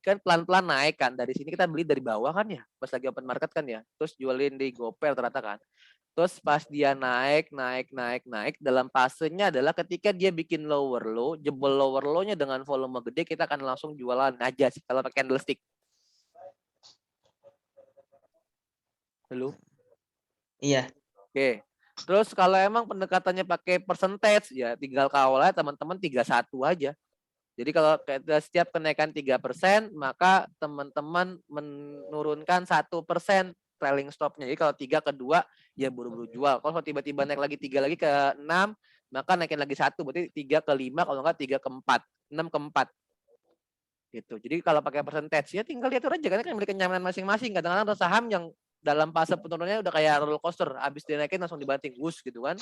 kan pelan-pelan naik kan, dari sini kita beli dari bawah kan ya, pas lagi open market kan ya, terus jualin di GoPay ternyata kan. Terus pas dia naik dalam fasenya adalah ketika dia bikin lower low, jebol lower low-nya dengan volume gede, kita akan langsung jualan aja sih kalau pakai candlestick. Halo? Iya. Oke. Terus kalau emang pendekatannya pakai percentage, ya tinggal kawal aja teman-teman 31 aja. Jadi kalau setiap kenaikan 3%, maka teman-teman menurunkan 1% trailing stopnya. Jadi kalau 3 ke 2, ya buru-buru jual. Kalau tiba-tiba naik lagi 3 lagi ke 6, maka naikin lagi 1. Berarti 3 ke 5, kalau enggak 3 ke 4. 6 ke 4. Gitu. Jadi kalau pakai percentage, ya tinggal lihat aja. Karena kan milik kenyamanan masing-masing. Kadang-kadang ada saham yang dalam fase penurunannya udah kayak roller coaster. Habis dinaikin langsung dibanting. Wush gitu kan.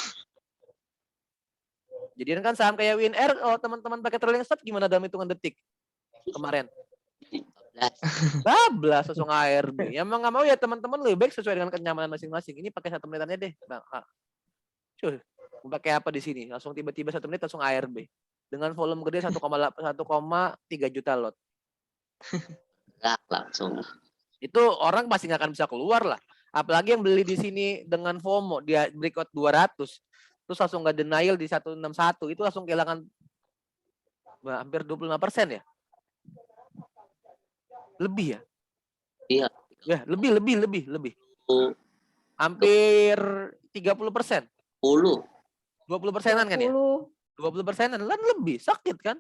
Jadi kan saham kayak WinR, kalau teman-teman pakai trailing stop gimana dalam hitungan detik kemarin? 12 langsung ARB. Ya emang nggak mau ya teman-teman, lebih baik sesuai dengan kenyamanan masing-masing. Ini pakai 1 menitannya deh. Nah, cuy, mau pakai apa di sini? Langsung tiba-tiba 1 menit langsung ARB. Dengan volume gede 1,3 juta lot. Langsung. Itu orang pasti nggak akan bisa keluar lah. Apalagi yang beli di sini dengan FOMO, dia breakout 200. Terus langsung nggak denial di 161, itu langsung kehilangan hampir 25% ya? Lebih ya? Iya. Ya, lebih. Hampir 30%. 20%-an kan ya? 20%-an kan lebih, sakit kan?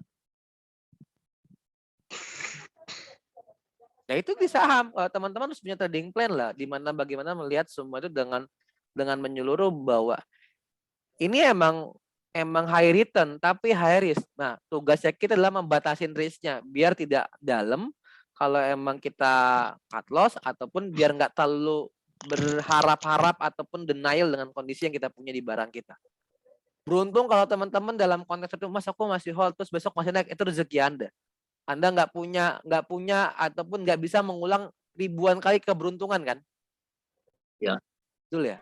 Ya itu di saham, teman-teman harus punya trading plan lah, di mana bagaimana melihat semua itu dengan menyeluruh bahwa ini emang high return tapi high risk. Nah, tugasnya kita adalah membatasin risknya biar tidak dalam kalau emang kita cut loss, ataupun biar nggak terlalu berharap-harap ataupun denial dengan kondisi yang kita punya di barang kita. Beruntung kalau teman-teman dalam konteks itu, Mas aku masih hold terus besok masih naik, itu rezeki Anda. Anda nggak punya ataupun nggak bisa mengulang ribuan kali keberuntungan kan? Ya. Betul ya?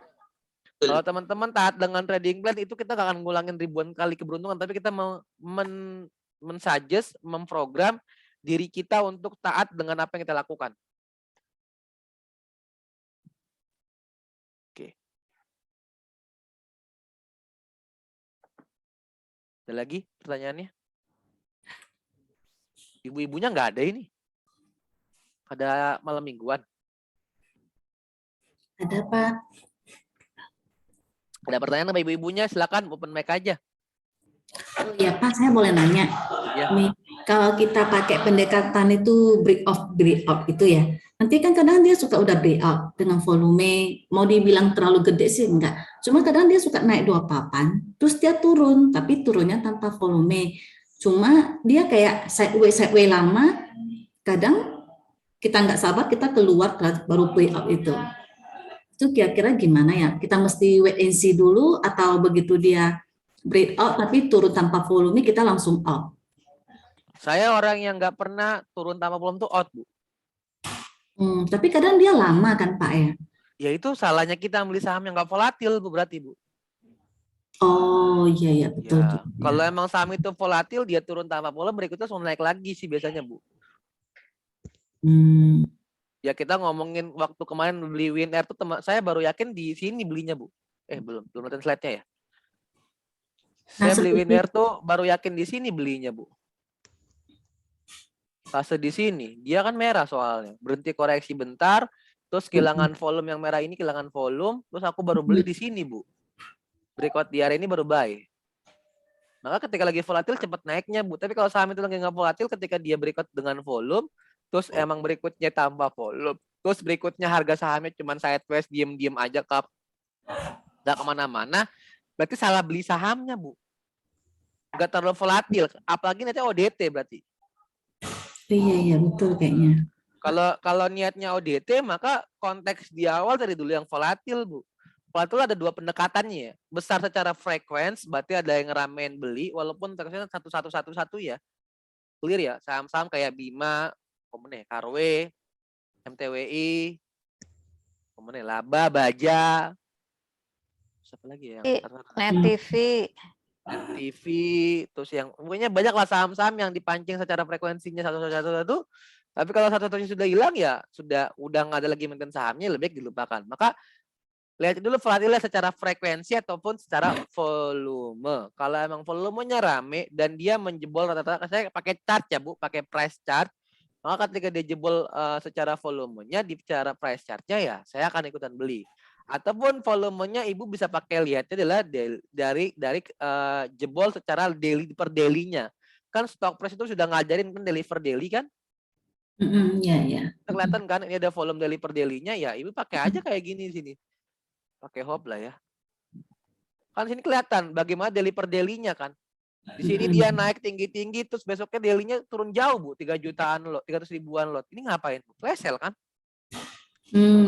Kalau teman-teman taat dengan trading plan, itu kita nggak akan ngulangin ribuan kali keberuntungan, tapi kita men-suggest, memprogram diri kita untuk taat dengan apa yang kita lakukan. Oke. Ada lagi pertanyaannya? Ibu-ibunya nggak ada ini. Ada malam mingguan. Ada, Pak. Ada pertanyaan sama ibu-ibunya, silakan open mic aja. Oh ya Pak, saya boleh nanya. Ya. Nih, kalau kita pakai pendekatan itu break out itu ya. Nanti kan kadang dia suka udah break out dengan volume, mau dibilang terlalu gede sih enggak. Cuma kadang dia suka naik 2 papan, terus dia turun, tapi turunnya tanpa volume. Cuma dia kayak sideway lama, kadang kita nggak sabar, kita keluar baru break out itu. Itu kira-kira gimana ya? Kita mesti wait and see dulu, atau begitu dia break out tapi turun tanpa volume kita langsung out? Saya orang yang nggak pernah turun tanpa volume tuh out, Bu. Tapi kadang dia lama kan Pak ya? Ya itu salahnya kita beli saham yang nggak volatil, Bu, berarti Bu. Oh iya betul. Ya, kalau emang saham itu volatil, dia turun tanpa volume, berikutnya langsung naik lagi sih biasanya, Bu. Ya kita ngomongin waktu kemarin beli WinR tuh saya baru yakin di sini belinya, Bu. Belum nonton slide-nya ya. Saya beli WinR tuh baru yakin di sini belinya, Bu. Fase di sini, dia kan merah soalnya. Berhenti koreksi bentar, terus kehilangan volume yang merah ini, kehilangan volume, terus aku baru beli di sini, Bu. Breakout di area ini baru buy. Maka ketika lagi volatil cepat naiknya, Bu. Tapi kalau saham itu lagi nggak volatil, ketika dia breakout dengan volume, terus emang berikutnya tambah volume, terus berikutnya harga sahamnya cuma sideways, diem-diem aja, nggak kemana-mana, berarti salah beli sahamnya, Bu. Nggak terlalu volatil, apalagi nanti ODT berarti. Iya betul kayaknya. Kalau niatnya ODT, maka konteks di awal dari dulu yang volatil, Bu. Volatil ada dua pendekatannya ya. Besar secara frekuensi, berarti ada yang ngeramein beli, walaupun terusnya satu ya. Clear ya, saham-saham kayak Bima, KRW, MTWI, Laba, Baja, siapa lagi ya? Net TV. TV, terus yang pokoknya banyak lah saham-saham yang dipancing secara frekuensinya satu. Tapi kalau satu-satunya sudah hilang ya udah nggak ada lagi maintain sahamnya, lebih baik dilupakan. Maka lihat dulu volatilnya secara frekuensi ataupun secara volume. Kalau emang volumenya rame dan dia menjebol rata-rata, saya pakai chart ya, Bu, pakai price chart. Maka ketika dia jebol secara volumenya di cara price chartnya ya saya akan ikutan beli. Ataupun volumenya Ibu bisa pakai lihatnya adalah dari jebol secara daily per daily-nya. Kan stock price itu sudah ngajarin kan daily per daily kan? Iya. Kelihatan kan ini ada volume daily per daily-nya ya, Ibu pakai aja kayak gini sini. Pakai hop lah ya. Kan sini kelihatan bagaimana daily per daily-nya kan. Di sini dia naik tinggi-tinggi terus besoknya daily-nya turun jauh, Bu, 3 jutaan lot, 300 ribuan lot. Ini ngapain, Bu? Flash sale kan?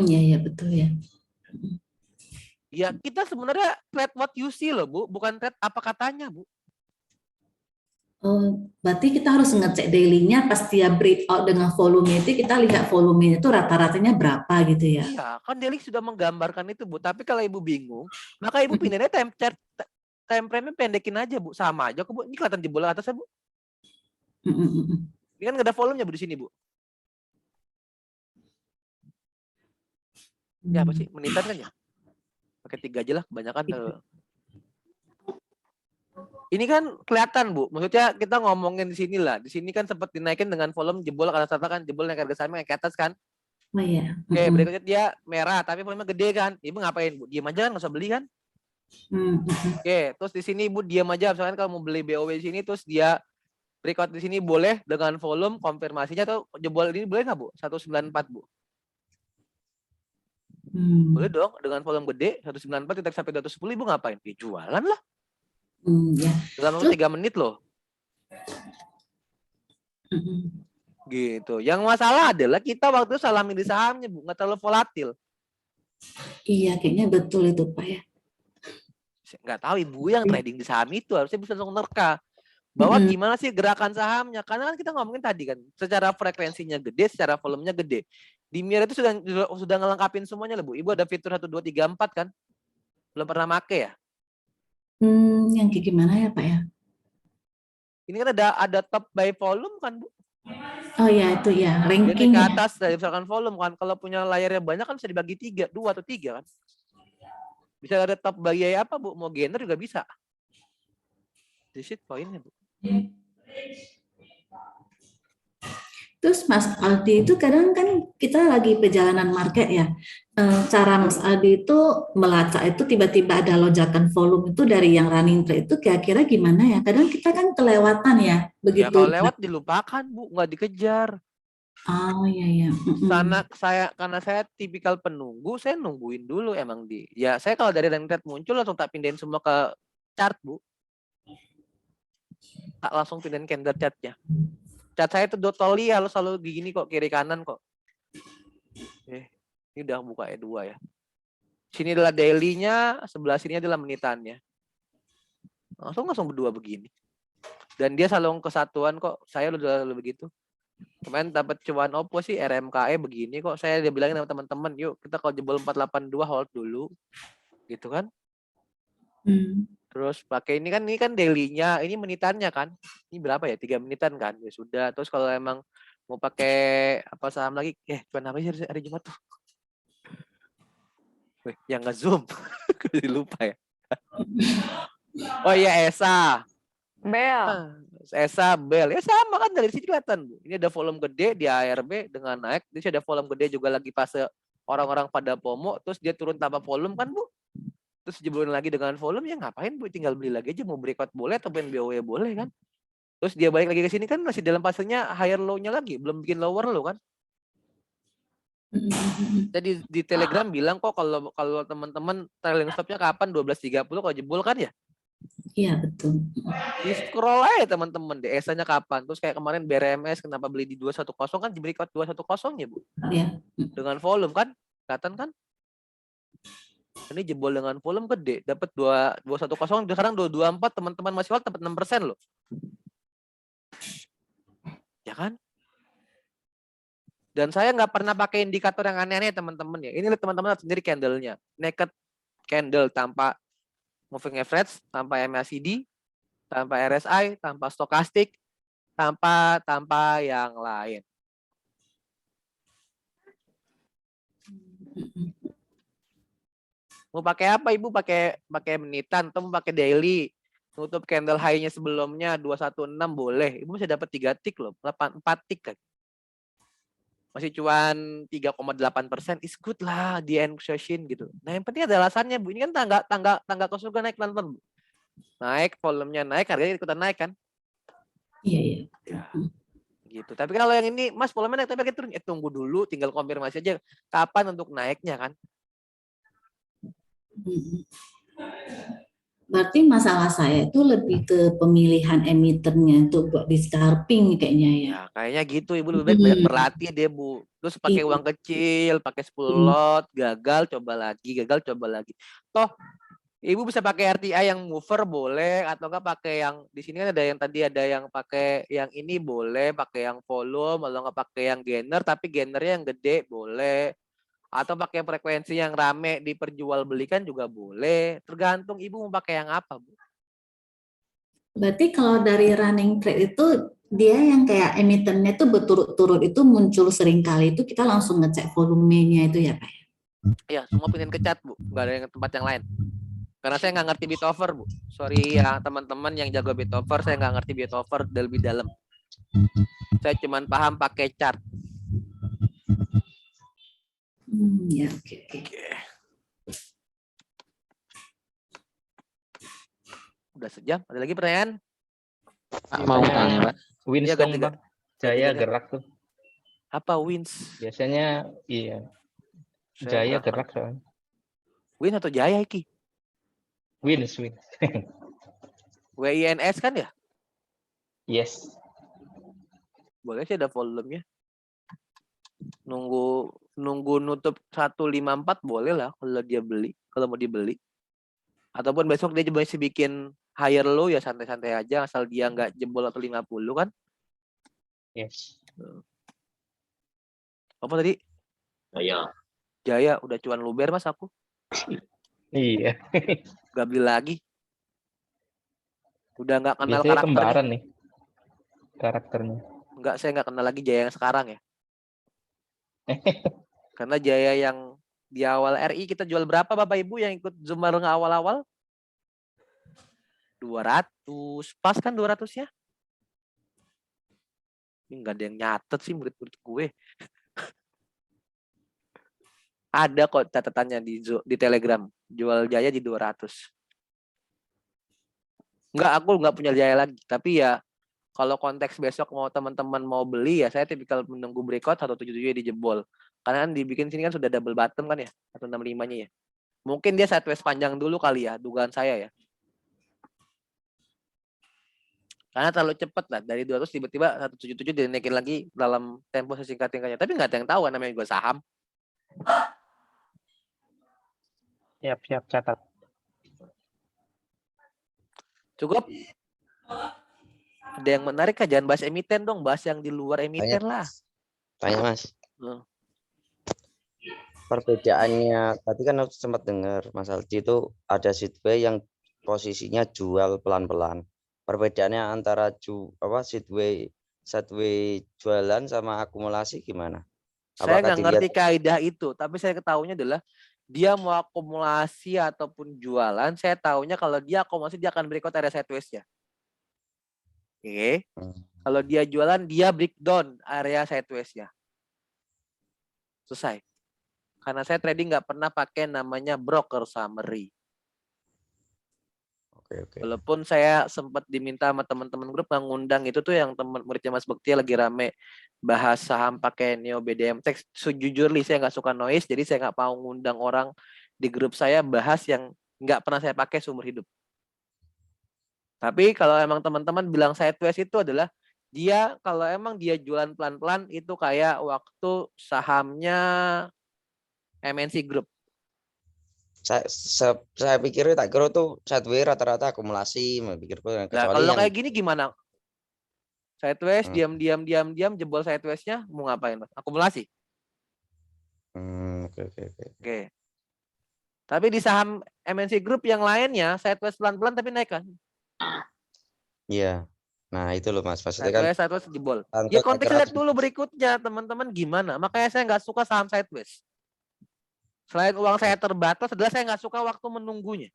Iya betul ya. Ya, kita sebenarnya trade what you see loh, Bu, bukan trade apa katanya, Bu. Oh, berarti kita harus ngecek daily-nya pas dia breakout dengan volume itu, kita lihat volumenya itu rata-ratanya berapa gitu ya. Iya, kan daily sudah menggambarkan itu, Bu. Tapi kalau Ibu bingung, maka Ibu pindahnya time frame-nya pendekin aja, Bu. Sama aja kok, Bu. Ini kelihatan jebol atasnya, Bu. Ini kan nggak ada volumenya, Bu, di sini, Bu. Ya, apa sih? Menitan kan ya? Pakai 3 aja lah, kebanyakan. Ini kan kelihatan, Bu. Maksudnya kita ngomongin di sini lah. Di sini kan sempat dinaikin dengan volume jebol ke atas kan, jebol naik harga sahamnya ke atas kan. Oh iya. Oke, berikutnya dia merah tapi volumenya gede kan. Ibu ngapain, Bu? Diam aja kan, nggak usah beli kan? Oke, terus di sini Ibu diam aja. Misalkan kalau mau beli BOW di sini terus dia breakout di sini boleh dengan volume konfirmasinya atau jebol ini boleh nggak, Bu? 194, Bu. Boleh dong, dengan volume gede 194 kita sampai 210, Ibu ngapain? Ya, jualan lah. Ya. Dalam 3 menit loh. Gitu. Yang masalah adalah kita waktu itu salah milih sahamnya, Bu, nggak terlalu volatil. Iya, kayaknya betul itu, Pak ya. Nggak tahu Ibu yang trading di saham itu harusnya bisa langsung nerka bahwa gimana sih gerakan sahamnya, karena kan kita ngomongin tadi kan secara frekuensinya gede, secara volumenya gede. Di MIR itu sudah ngelengkapin semuanya loh, Bu. Ibu ada fitur 1 2 3 4 kan? Belum pernah make ya? Yang kayak gimana ya, Pak ya? Ini kan ada top by volume kan, Bu? Oh ya, itu ya, ranking ke ya. atas dari misalkan volume kan. Kalau punya layarnya banyak kan bisa dibagi 2 atau 3 kan. Bisa ada top by apa, Bu? Mau genre juga bisa. Di poinnya, Bu. Terus Mas Aldi itu kadang kan kita lagi perjalanan market ya. Cara Mas Aldi itu melacak itu tiba-tiba ada lonjakan volume itu dari yang running trade itu kira-kira gimana ya? Kadang kita kan kelewatan ya, begitu. Ya kalau lewat dilupakan, Bu, nggak dikejar. Oh iya. Karena saya tipikal penunggu, saya nungguin dulu emang ya saya kalau dari running trade muncul langsung tak pindahin semua ke chart, Bu. Tak langsung pindahin candle chartnya. Chart saya itu totally selalu begini kok, kiri kanan kok. Ini udah buka E2 ya. Sini adalah daily-nya, sebelah sini adalah menitannya. Langsung berdua begini. Dan dia selalu kesatuan kok. Saya udah begitu. Kemarin dapat cuan opo sih RMKE begini kok. Saya dia bilangin sama teman-teman, yuk kita kalau jebol 482 hold dulu. Gitu kan? Terus pakai ini kan daily-nya, ini menitannya kan. Ini berapa ya? 3 menitan kan. Ya sudah. Terus kalau emang Mau pakai apa saham lagi? Cuan apa sih hari Jumat tuh? Yang nge-zoom. Jadi lupa ya. Oh iya, ESA. Bel. ESA, Bel. Ya sama kan, dari sini kelihatan, Bu. Ini ada volume gede di ARB dengan naik. Terus ada volume gede juga lagi fase orang-orang pada FOMO. Terus dia turun tanpa volume kan, Bu. Terus jebolin lagi dengan volume, ya ngapain, Bu? Tinggal beli lagi aja. Mau breakout boleh atau main BOE boleh kan. Terus dia balik lagi ke sini kan masih dalam fasenya higher low-nya lagi. Belum bikin lower low kan. Jadi di Telegram bilang kok kalau teman-teman trailing stopnya kapan 12.30 kalau jebol kan ya? Iya betul. Di scroll aja teman-teman, DSA-nya kapan. Terus kayak kemarin BRMS kenapa beli di 210 kan di breakout 210 ya, Bu. Iya. Dengan volume kan? Kelihatan kan? Ini jebol dengan volume gede, dapat 210, sekarang 224, teman-teman masih hold dapat 6% loh. Ya kan? Dan saya nggak pernah pakai indikator yang aneh-aneh teman-teman ya. Ini teman-teman lihat sendiri candle-nya. Naked candle tanpa moving average, tanpa MACD, tanpa RSI, tanpa stokastik, tanpa yang lain. Mau pakai apa Ibu? Pakai menitan atau mau pakai daily? Nutup candle high-nya sebelumnya 216 boleh. Ibu bisa dapat 3 tick loh, 4 tick kan. Masih cuan 3,8%, is good lah di end session gitu. Nah yang penting ada alasannya, Bu. Ini kan tangga ke surga naik pelan-pelan, Bu. Naik, volumenya naik, harganya ikutan naik kan? Iya. Ya, gitu. Tapi kalau yang ini, Mas, volumenya naik tapi harganya turun. Tunggu dulu, tinggal konfirmasi aja kapan untuk naiknya kan? Berarti masalah saya itu lebih ke pemilihan emiternya untuk buat di scalping kayaknya ya. Ya, kayaknya gitu Ibu, lebih baik banyak berlatih deh, Bu. Terus pakai uang kecil, pakai 10 lot, gagal coba lagi. Toh Ibu bisa pakai RTI yang mover boleh, atau enggak pakai yang di sini kan ada yang tadi ada yang pakai yang ini boleh, pakai yang volume, atau enggak pakai yang gainer tapi gainernya yang gede boleh. Atau pakai frekuensi yang rame diperjualbelikan juga boleh. Tergantung Ibu mau pakai yang apa, Bu. Berarti kalau dari running trade itu dia yang kayak emitennya itu berturut-turut itu muncul sering kali itu kita langsung ngecek volumenya itu ya Pak? Ya, semua pindahin ke chat, Bu. Nggak ada yang tempat yang lain. Karena saya nggak ngerti bit over, Bu. Sorry ya teman-teman yang jago bit over, saya nggak ngerti bit over lebih dalam. Saya cuma paham pakai chart. Ya, oke. Udah sejam. Ada lagi pertanyaan? Mau tanya, Pak. Wins Ya, dong, Bang. Jaya gerak tuh. Apa wins? Biasanya iya. Jaya gerak soalnya. Wins atau Jaya iki? Wins. WINS kan ya? Yes. Boleh sih ada volumenya. Nunggu nutup 154 boleh lah kalau dia beli, kalau mau dibeli. Ataupun besok dia masih bikin higher low ya santai-santai aja asal dia nggak jebol atau 50 kan? Yes. Apa tadi? Jaya udah cuan luber Mas aku. Iya. Gak beli lagi. Udah nggak kenal Biasanya karakternya. kembaran nih karakternya. Enggak, saya nggak kenal lagi Jaya yang sekarang ya. Karena Jaya yang di awal RI kita jual berapa Bapak Ibu yang ikut Zoom bareng awal-awal? 200. Pas kan 200 ya? Ini nggak ada yang nyatet sih murid-murid gue. Ada kok catatannya di Telegram. Jual Jaya di 200. Enggak, aku nggak punya Jaya lagi. Tapi ya kalau konteks besok mau teman-teman mau beli ya saya tipikal menunggu breakout 177 dijebol. Karena kan dibikin sini kan sudah double bottom kan ya, 165-nya ya. Mungkin dia sideways panjang dulu kali ya, dugaan saya ya. Karena terlalu cepat lah, dari 200 tiba-tiba 177 dinaikin lagi dalam tempo sesingkat-singkatnya. Tapi nggak ada yang tahu, namanya juga saham. Siap catat. Cukup? Ada yang menarik kah? Jangan bahas emiten dong, bahas yang di luar emiten lah. Tanya Mas. Perbedaannya tadi kan aku sempat dengar Mas Aldi itu ada Seedway yang posisinya jual pelan-pelan. Perbedaannya antara Seedway sideways jualan sama akumulasi gimana? Saya Apakah nggak dilihat ngerti kaidah itu, tapi saya ketahuinya adalah dia mau akumulasi ataupun jualan, saya tahunya kalau dia akumulasi dia akan breakout area sideways-nya. Oke. Kalau dia jualan dia breakdown area sideways-nya. Selesai. Karena saya trading nggak pernah pakai namanya broker summary. Oke. Walaupun saya sempat diminta sama teman-teman grup mengundang itu tuh yang teman muridnya Mas Bekti lagi rame bahas saham pakai Neo BDM Tech. Sejujurnya saya nggak suka noise, jadi saya nggak mau ngundang orang di grup saya bahas yang nggak pernah saya pakai seumur hidup. Tapi kalau emang teman-teman bilang sideways itu adalah dia kalau emang dia jualan pelan-pelan itu kayak waktu sahamnya MNC Group. Saya pikir tak kira tuh sideways rata-rata akumulasi, pikirku Nah, kecuali kalau yang kayak gini gimana? Sideways, diam, jebol sideways-nya mau ngapain, Mas? Akumulasi. Oke. Tapi di saham MNC Group yang lainnya sideways pelan-pelan tapi naik kan? Iya. Nah, itu loh Mas, maksudnya kan Sideways jebol. contoh Ya konteks kira lihat dulu berikutnya, teman-teman gimana? Makanya saya nggak suka saham sideways. Selain uang saya terbatas, adalah saya nggak suka waktu menunggunya.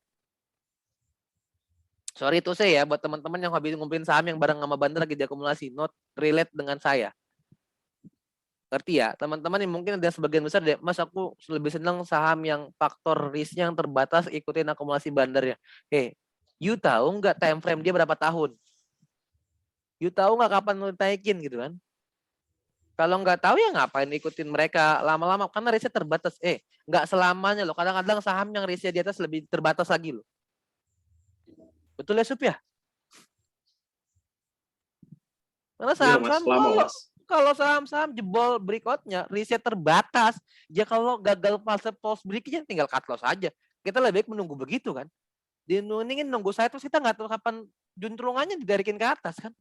Sorry itu saya ya, buat teman-teman yang habis ngumpulin saham yang bareng sama Bandar lagi diakumulasi, not relate dengan saya. Ngerti ya, teman-teman yang mungkin ada sebagian besar deh, Mas aku lebih senang saham yang faktor risknya yang terbatas, ikutin akumulasi Bandarnya. You tahu nggak time frame dia berapa tahun? You tahu nggak kapan mau naikin gitu kan? Kalau nggak tahu ya ngapain ikutin mereka lama-lama karena risknya terbatas. Nggak selamanya loh. Kadang-kadang saham yang risknya di atas lebih terbatas lagi loh. Betul ya Sup ya? Karena saham-saham kalau saham-saham jebol breakout-nya risknya terbatas. Ya kalau gagal fase post break-nya tinggal cut loss aja. Kita lebih baik menunggu begitu kan. Dinungin nunggu saya terus kita nggak tahu kapan juntrungannya didarikin ke atas kan.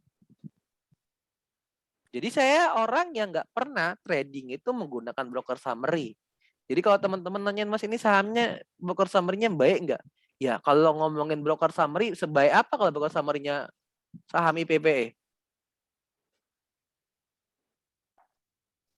Jadi saya orang yang nggak pernah trading itu menggunakan broker summary. Jadi kalau teman-teman nanyain Mas ini sahamnya broker summary-nya baik nggak? Ya kalau ngomongin broker summary sebaik apa kalau broker summary-nya saham IPPE?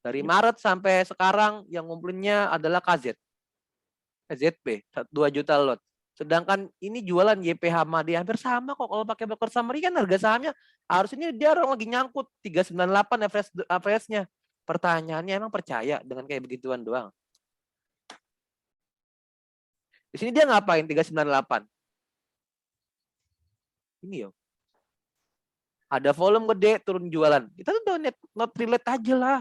Dari Maret sampai sekarang yang ngumpulinnya adalah KZP 2 juta lot. Sedangkan ini jualan YPH Madi hampir sama kok. Kalau pakai broker summary kan harga sahamnya harusnya dia orang lagi nyangkut 398 average-nya. Pertanyaannya emang percaya dengan kayak begituan doang? Di sini dia ngapain 398? Ini yo. Ada volume gede turun jualan. Kita tuh not relate aja lah.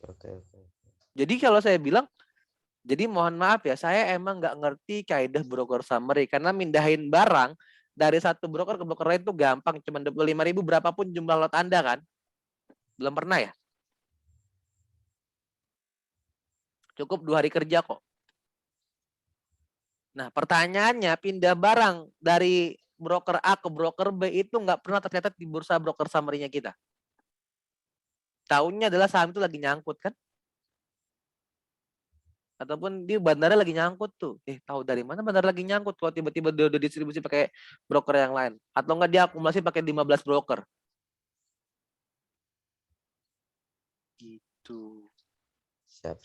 Oke. Jadi kalau saya bilang, jadi mohon maaf ya, saya emang nggak ngerti kaidah broker summary karena mindahin barang dari satu broker ke broker lain itu gampang, cuma 25.000 berapapun jumlah lot Anda kan. Belum pernah ya? Cukup 2 hari kerja kok. Nah, pertanyaannya pindah barang dari broker A ke broker B itu nggak pernah tercatat di bursa broker summary-nya kita. Tahunnya adalah saham itu lagi nyangkut kan? Ataupun di bandara lagi nyangkut tuh. Tahu dari mana bandara lagi nyangkut kalau tiba-tiba dia udah distribusi pakai broker yang lain. Atau enggak dia akumulasi pakai 15 broker. Gitu. Siap.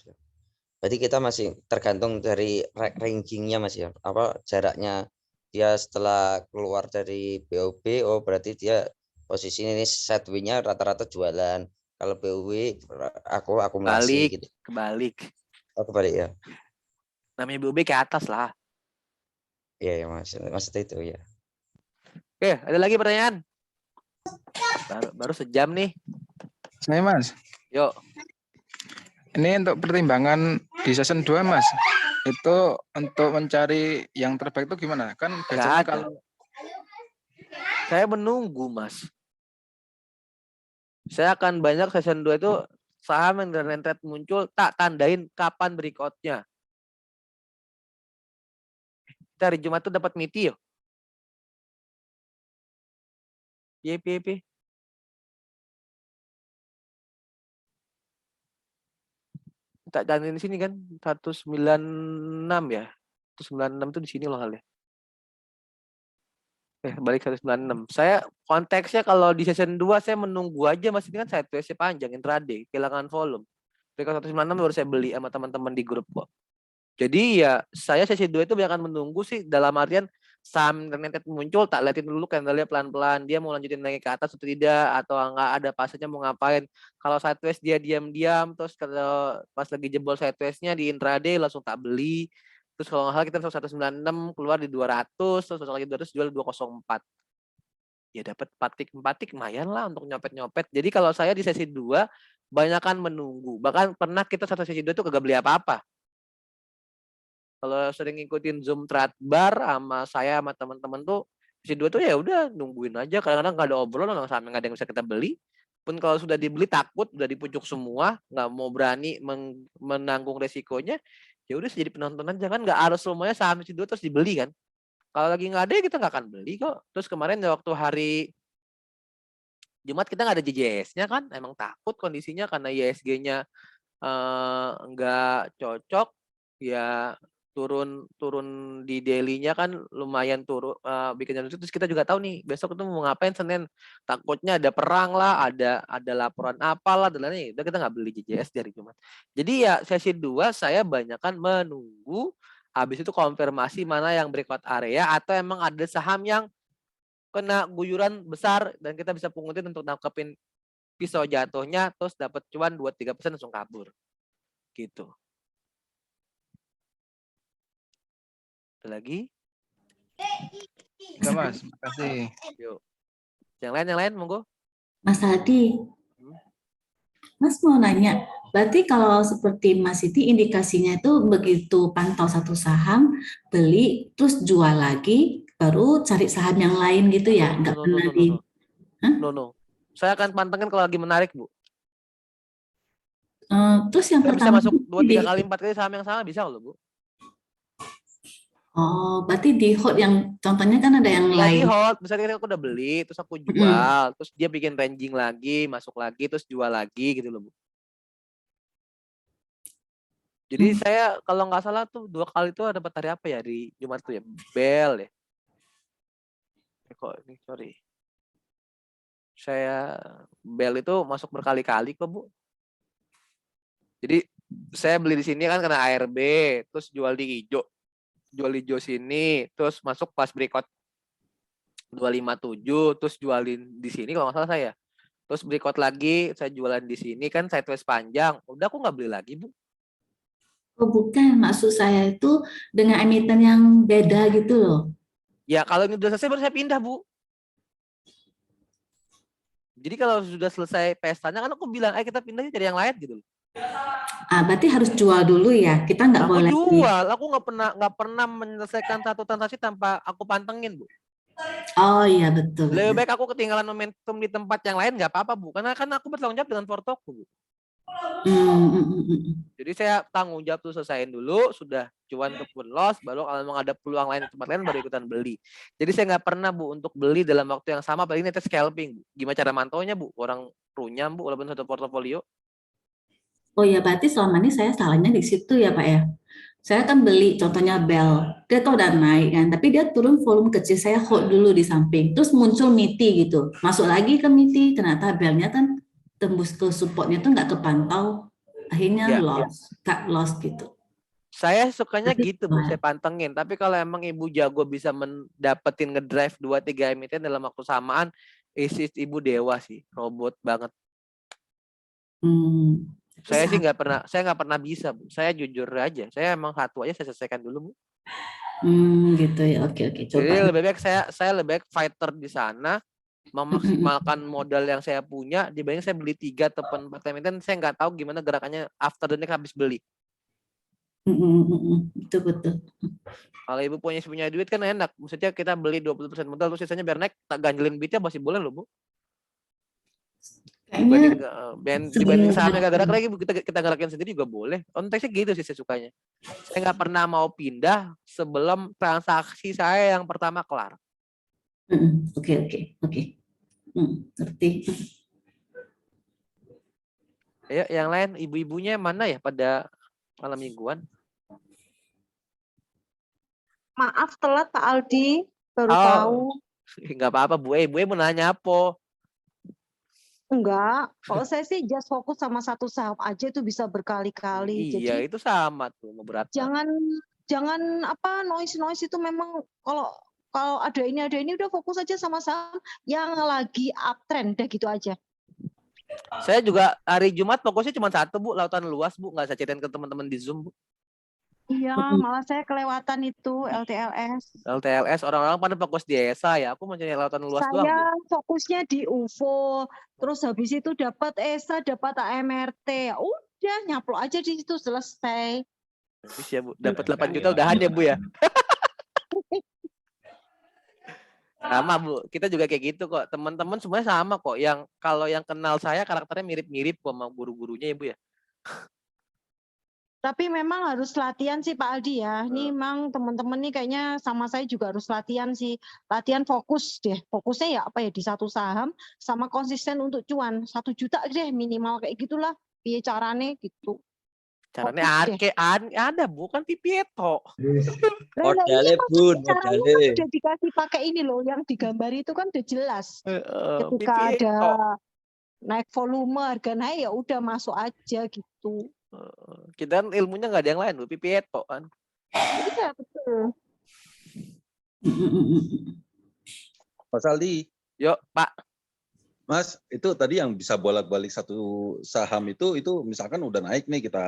Berarti kita masih tergantung dari rankingnya Mas ya. Apa jaraknya dia setelah keluar dari BOB, berarti dia posisi ini sideways-nya rata-rata jualan. Kalau BOB aku akumulasi gitu. Kebalik. Oh, kebalik ya. Namanya BOB ke atas lah. Iya ya Mas. Maksudnya itu ya. Oke, ada lagi pertanyaan? Baru sejam nih. Saya Mas. Yuk. Ini untuk pertimbangan di season 2 Mas. Itu untuk mencari yang terbaik itu gimana? Kan biasanya kalau saya menunggu Mas. Saya akan banyak season 2 itu saham yang dari trend muncul tak tandain kapan breakout-nya. Kita hari Jumat tuh dapat MITI yo. YPP. Tak cantik di sini kan 196 ya. 196 itu di sini loh halnya. Balik 196. Saya konteksnya kalau di season 2 saya menunggu aja, Mas, ini kan sideways-nya panjang intraday, kehilangan volume. Breakout 196 baru saya beli sama teman-teman di grup kok. Jadi ya saya sesi 2 itu banyak menunggu sih, dalam artian saham internet muncul tak liatin dulu candle-nya pelan-pelan, dia mau lanjutin naik ke atas atau tidak, atau enggak ada pasenya mau ngapain. Kalau sideways dia diam-diam, terus kalau pas lagi jebol sideways-nya di intraday langsung tak beli. Terus kalau nggak salah kita masuk 196 keluar di 200, terus masuk lagi 200 jual 204. Ya dapat 4 tik lumayan lah untuk nyopet-nyopet. Jadi kalau saya di sesi 2 banyakan menunggu. Bahkan pernah kita satu sesi 2 itu kagak beli apa-apa. Kalau sering ngikutin Zoom Trade Bar sama saya sama teman-teman tuh sesi 2 tuh ya udah nungguin aja, kadang-kadang nggak ada obrolan sama nggak ada yang bisa kita beli. Pun kalau sudah dibeli takut, udah dipucuk semua, nggak mau berani menanggung resikonya, ya udah jadi penonton aja kan, nggak harus semuanya saham sesi 2 terus dibeli kan. Kalau lagi nggak ada ya kita nggak akan beli kok. Terus kemarin waktu hari Jumat kita nggak ada JJS-nya kan, emang takut kondisinya karena ISG-nya nggak cocok, ya turun di daily-nya kan lumayan turun, bikin jam. Terus kita juga tahu nih besok itu mau ngapain Senin, takutnya ada perang lah, ada laporan apalah dan lain-lain. Udah kita nggak beli JJS dari Jumat. Jadi ya sesi 2 saya banyakan menunggu, habis itu konfirmasi mana yang breakout area atau emang ada saham yang kena guyuran besar dan kita bisa pungutin untuk nangkepin pisau jatuhnya, terus dapat cuan 2-3% langsung kabur gitu. Ada lagi? Udah Mas, makasih. Yuk. Yang lain monggo. Mas Hadi, Mas mau nanya, berarti kalau seperti Mas Siti indikasinya itu begitu pantau satu saham, beli, terus jual lagi, baru cari saham yang lain gitu ya? Nggak pernah di... No. Saya akan pantengin kalau lagi menarik, Bu. Terus yang saya pertama... bisa masuk 2-3 kali, 4 kali saham yang sama bisa loh, Bu. Oh, berarti di hold yang contohnya kan ada yang Ya, lain. di hold, misalnya aku udah beli, terus aku jual, terus dia bikin ranging lagi, masuk lagi, terus jual lagi gitu loh, Bu. Jadi saya kalau nggak salah tuh 2 kali itu dapat hari apa ya di Jumat tuh ya, Bel ya. Kok ini sorry. Saya Bel itu masuk berkali-kali kok, Bu. Jadi saya beli di sini kan karena ARB, terus jual di hijau. Jual hijau sini, terus masuk pas breakout 257, terus jualin di sini kalau nggak salah saya. Terus breakout lagi, saya jualan di sini kan sideways panjang. Udah aku nggak beli lagi, Bu. Oh bukan, maksud saya itu dengan emiten yang beda gitu loh. Ya kalau ini udah selesai baru saya pindah, Bu. Jadi kalau sudah selesai pestanya kan aku bilang, ayo kita pindah cari yang lain gitu loh. Berarti harus jual dulu ya, kita nggak boleh. Aku jual, aku nggak pernah menyelesaikan satu transaksi tanpa aku pantengin, Bu. Oh iya betul. Lebih baik aku ketinggalan momentum di tempat yang lain nggak apa-apa, Bu. Karena kan aku bertanggung jawab dengan portoku, Bu. Jadi saya tanggung jawab tuh selesaiin dulu, sudah cuan ataupun loss, baru kalau memang ada peluang lain di tempat lain baru ikutan beli. Jadi saya nggak pernah, Bu, untuk beli dalam waktu yang sama, paling itu scalping, Bu. Gimana cara mantaunya, Bu? Orang runyam, Bu, walaupun satu portofolio. Oh ya, berarti selama ini saya salahnya di situ ya Pak ya. Saya kan beli contohnya Bell, dia tuh udah naik kan, tapi dia turun volume kecil, saya hold dulu di samping, terus muncul MITI gitu, masuk lagi ke MITI, ternyata Bellnya kan tembus ke supportnya tuh nggak kepantau, akhirnya loss, cut loss gitu. Saya sukanya gitu, Bu, saya pantengin. Tapi kalau emang Ibu jago bisa mendapetin ngedrive 2-3 emiten dalam waktu samaan, Ibu dewa sih, robot banget. Saya sih nggak pernah bisa, Bu. Saya jujur aja, saya emang satu aja saya selesaikan dulu, Bu. Gitu ya, oke. Coba. Jadi lebih baik saya lebih baik fighter di sana, memaksimalkan modal yang saya punya dibanding saya beli 3 atau 4 emiten, saya nggak tahu gimana gerakannya after the next habis beli. Betul. Kalau Ibu punya duit kan enak, maksudnya kita beli 20% modal terus sisanya biar naik, tak ganjelin beatnya masih boleh loh, Bu. Dibanding sahamnya gak gerak lagi, kita gerakin sendiri juga boleh. Konteksnya gitu sih saya sukanya. Saya nggak pernah mau pindah sebelum transaksi saya yang pertama kelar. Oke. Ngerti. Ayo yang lain, ibu-ibunya mana ya pada malam mingguan? Maaf telat Pak Aldi, baru tahu. Nggak apa-apa Bu mau nanya apa? Enggak, kalau saya sih just fokus sama satu saham aja itu bisa berkali-kali. Iya, Jadi itu sama tuh, mau berat. jangan jangan apa noise itu memang kalau kalau ada ini udah fokus aja sama saham yang lagi uptrend deh gitu aja. Saya juga hari Jumat fokusnya cuma satu Bu, lautan luas Bu, nggak saya ceritain ke teman-teman di Zoom Bu. Iya, malah saya kelewatan itu LTLS. LTLS orang-orang pada fokus di ESA ya, aku mau cari lautan luas doang Bu. Saya fokusnya di UFO, terus habis itu dapat ESA, dapat AMRT. Ya udah nyaplok aja di situ selesai. Habis ya Bu, dapat 8 juta udahan ya Bu ya. Sama Bu, kita juga kayak gitu kok. Teman-teman semuanya sama kok. Yang kalau yang kenal saya karakternya mirip-mirip kok sama guru-gurunya ya Bu ya. Tapi memang harus latihan sih Pak Aldi ya. Ini memang teman-teman nih kayaknya sama saya juga harus latihan sih. Latihan fokus deh. Fokusnya ya apa ya di satu saham sama konsisten untuk cuan. 1 juta deh minimal kayak gitulah. Piye carane gitu. Caranya ada Bu, kan Pipieto. Modalnya Bun, Caranya modalnya. kan udah dikasih pakai ini loh. Yang digambar itu kan udah jelas. Ketika ada naik volume harga naik ya udah masuk aja gitu. Kita kan ilmunya nggak ada yang lain Bu, Pipieto kan. Iya betul. Mas Aldi. Yuk Pak. Mas, itu tadi yang bisa bolak-balik satu saham itu misalkan udah naik nih kita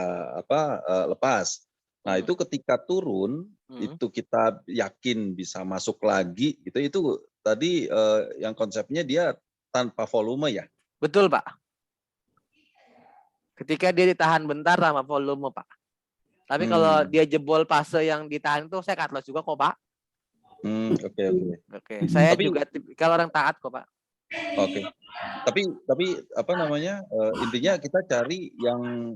lepas. Nah, itu ketika turun itu kita yakin bisa masuk lagi itu tadi yang konsepnya dia tanpa volume ya. Betul Pak. Ketika dia ditahan bentar sama volume Pak. Tapi kalau dia jebol fase yang ditahan itu saya cut loss juga kok Pak. Oke. Saya juga kalau orang taat kok Pak. Oke. Tapi apa namanya? Intinya kita cari yang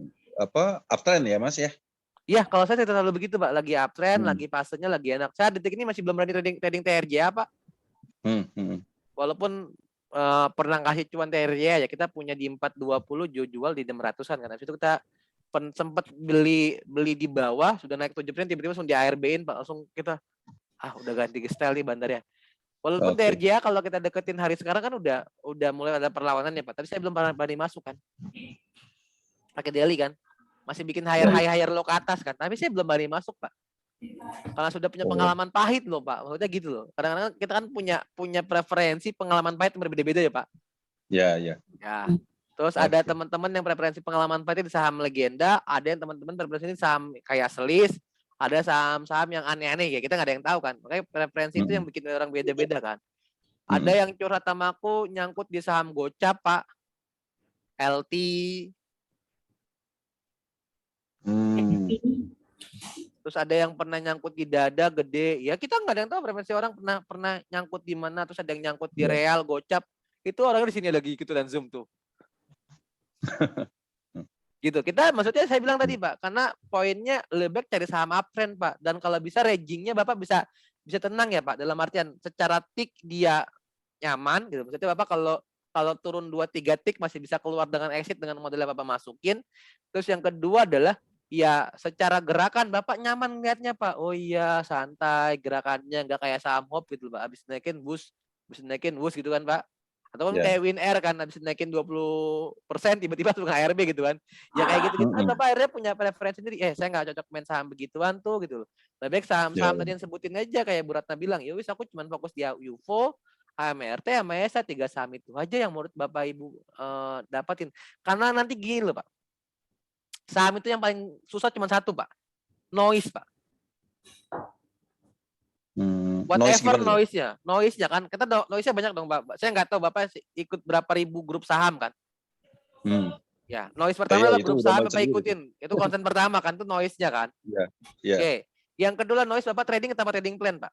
uptrend ya, Mas ya. Iya, kalau saya tidak selalu begitu, Pak. Lagi uptrend, lagi fasenya lagi enak. Saya detik ini masih belum berani trading TRJ, Pak. Walaupun pernah kasih cuan TRJ ya, kita punya di 420 jual di 600-an kan. Habis itu kita sempat beli di bawah, sudah naik 7%, tiba-tiba langsung di ARB-in, Pak. Langsung kita udah ganti style nih bandarnya. Walaupun TRJ kalau kita deketin hari sekarang kan udah mulai ada perlawanannya Pak. Tapi saya belum berani masuk kan. Pakai daily kan. Masih bikin higher low ke atas kan. Tapi saya belum berani masuk Pak. Karena sudah punya pengalaman pahit loh Pak. Maksudnya gitu loh. Kadang-kadang kita kan punya preferensi pengalaman pahit yang berbeda-beda ya Pak. Ya. Ya. Terus ada teman-teman yang preferensi pengalaman pahit di saham legenda, ada yang teman-teman preferensi saham kayak Selis. Ada saham-saham yang aneh-aneh ya, kita nggak ada yang tahu kan. Makanya preferensi itu yang bikin orang beda-beda kan. Ada yang curhat sama aku nyangkut di saham Gocap Pak, LT. Terus ada yang pernah nyangkut di Dada gede. Ya kita nggak ada yang tahu preferensi orang pernah nyangkut di mana. Terus ada yang nyangkut di Real, Gocap. Itu orangnya di sini lagi gitu dan Zoom tuh. Gitu. Kita maksudnya saya bilang tadi Pak, karena poinnya lebih baik cari saham uptrend Pak, dan kalau bisa ragingnya Bapak bisa tenang ya Pak, dalam artian secara tick dia nyaman gitu. Maksudnya Bapak kalau turun 2-3 tick masih bisa keluar dengan exit dengan model yang Bapak masukin. Terus yang kedua adalah ya secara gerakan Bapak nyaman lihatnya Pak. Oh iya santai gerakannya, nggak kayak saham hop gitu Pak, habis naikin boost gitu kan Pak. Atau kayak WinAir kan habis naikin 20% tiba-tiba langsung ARB gitu kan. Ya kayak gitu-gitu kan Bapak akhirnya punya preferensi sendiri. Saya nggak cocok main saham begituan tuh gitu loh. Lebih baik saham-saham tadi yang sebutin aja kayak Bu Ratna bilang. Ya wis aku cuma fokus di UFO, AMRT sama ESA 3 saham itu aja yang menurut Bapak Ibu dapatin. Karena nanti gini loh Pak. Saham itu yang paling susah cuma satu Pak. Noise Pak. Whatever noise-nya kan, kita noise-nya banyak dong Bapak. Saya nggak tahu Bapak ikut berapa ribu grup saham kan? Ya, noise pertama adalah grup saham Bapak ikutin. Itu konten pertama kan, itu noise-nya kan? Oke. Yang kedua noise Bapak trading tanpa trading plan Pak.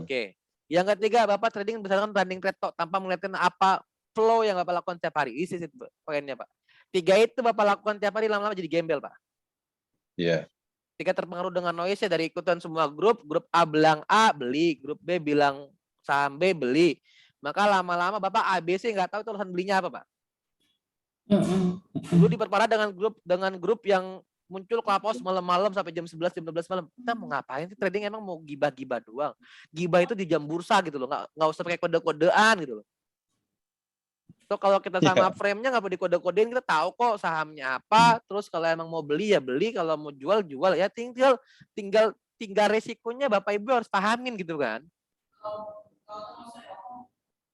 Oke. Yang ketiga Bapak trading berdasarkan running trade tanpa melihatkan apa flow yang Bapak lakukan setiap hari. Isi poinnya Pak. 3 itu Bapak lakukan tiap hari lama-lama jadi gembel Pak. Iya. Ketika terpengaruh dengan noise dari ikutan semua grup A bilang A beli, grup B bilang saham B beli, maka lama-lama Bapak ABC nggak tahu itu alasan belinya apa Pak. Dulu diperparah dengan grup yang muncul Clubhouse malam-malam sampai jam 11 jam 12 malam. Kita mau ngapain sih trading, emang mau gibah-gibah doang. Gibah itu di jam bursa gitu loh, nggak usah pakai kode-kodean gitu loh. So kalau kita sama frame-nya nggak perlu dikode-kodein, kita tahu kok sahamnya apa. Terus kalau emang mau beli ya beli, kalau mau jual jual ya, tinggal resikonya Bapak Ibu harus pahamin gitu kan.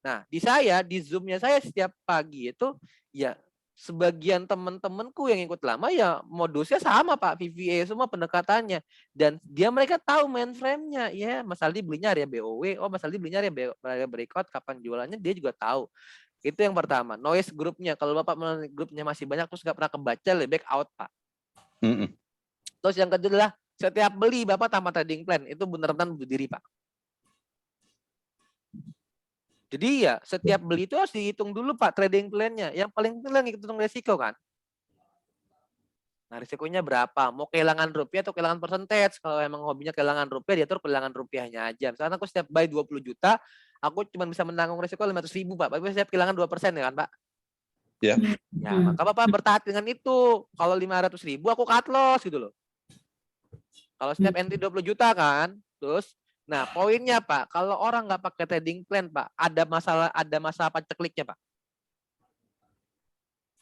Nah, di Zoom-nya saya setiap pagi itu ya sebagian teman-temanku yang ikut lama ya modusnya sama Pak, VVA semua pendekatannya, dan mereka tahu main frame-nya. Ya, Mas Aldi belinya area BOW, Mas Aldi belinya area breakout, kapan jualannya dia juga tahu. Itu yang pertama. Noise grupnya, kalau Bapak grupnya masih banyak terus nggak pernah kebaca, lebih back out Pak. Terus yang kedua adalah setiap beli Bapak tambah trading plan, itu benar-benar bunuh diri Pak. Jadi ya setiap beli itu harus dihitung dulu Pak trading plan-nya. Yang paling penting hitung resiko kan. Nah, risikonya berapa? Mau kehilangan rupiah atau kehilangan percentage? Kalau emang hobinya kehilangan rupiah, diatur kehilangan rupiahnya aja. Misalkan aku setiap buy 20 juta, aku cuma bisa menanggung risiko 500.000 Pak. Tapi setiap kehilangan 2% ya kan Pak? Ya. Ya, maka Bapak bertahap dengan itu. Kalau 500.000 aku cut loss gitu loh. Kalau setiap entry 20 juta kan. Terus, nah poinnya Pak, kalau orang nggak pakai trading plan Pak, ada masalah pacekliknya Pak.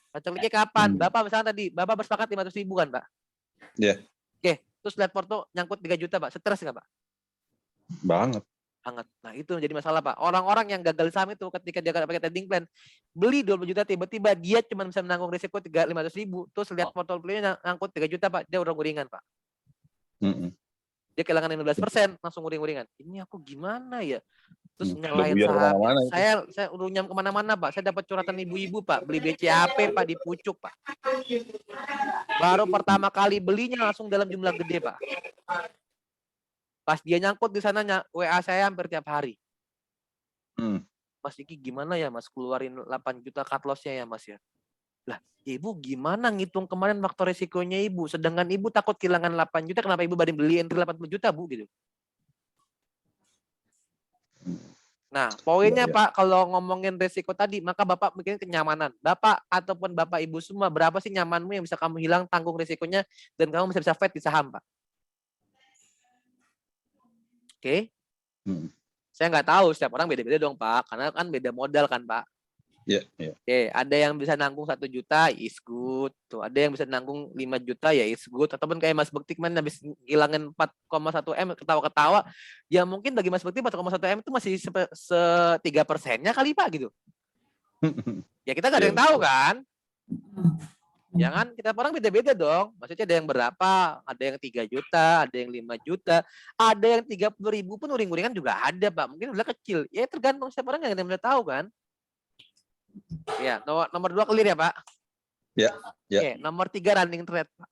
Pacekliknya kapan? Bapak misalnya tadi, Bapak bersepakat 500.000 kan Pak? Iya. Oke, terus lihat porto nyangkut 3 juta Pak, stres nggak Pak? Banget. Nah itu jadi masalah Pak. Orang-orang yang gagal saham itu ketika dia nggak pakai trading plan, beli 20 juta tiba-tiba dia cuma bisa menanggung risiko 500.000, terus lihat portofolionya nyangkut 3 juta Pak, dia udah guringan Pak. Dia kehilangan 15%, langsung guring-guringan. Ini aku gimana ya? Terus nyalahin saham. Saya udah nyam kemana-mana Pak. Saya dapat curhatan ibu-ibu Pak, beli BCAP Pak di pucuk Pak. Baru pertama kali belinya langsung dalam jumlah gede Pak. Pas dia nyangkut di sana, WA saya hampir tiap hari. Mas Diki gimana ya Mas, keluarin 8 juta cut loss-nya ya Mas ya. Lah, Ibu gimana ngitung kemarin faktor resikonya Ibu? Sedangkan Ibu takut kehilangan 8 juta, kenapa Ibu banding beli entry 80 juta Bu gitu. Nah, poinnya Pak, kalau ngomongin resiko tadi, maka Bapak mikirin kenyamanan. Bapak ataupun Bapak Ibu semua, berapa sih nyamanmu yang bisa kamu hilang, tanggung resikonya, dan kamu bisa fight di saham Pak. Oke. Saya nggak tahu, setiap orang beda-beda dong Pak, karena kan beda modal kan Pak. Iya. Oke, ada yang bisa nanggung 1 juta, is good. Tuh, ada yang bisa nanggung 5 juta, ya is good. Ataupun kayak Mas Bekti kemarin habis ngilangin 4,1 M, ketawa-ketawa. Ya mungkin bagi Mas Bekti 4,1 M itu masih 3%-nya kali Pak gitu. Ya kita nggak ada yang tahu kan. Jangan, kita orang beda-beda dong. Maksudnya ada yang berapa, ada yang 3 juta, ada yang 5 juta, ada yang 30.000 pun uring-uringan juga ada Pak. Mungkin udah kecil. Ya tergantung setiap orang, yang ada yang udah tahu kan. Ya, nomor 2 clear ya Pak? Ya. Oke, nomor 3 running trade Pak.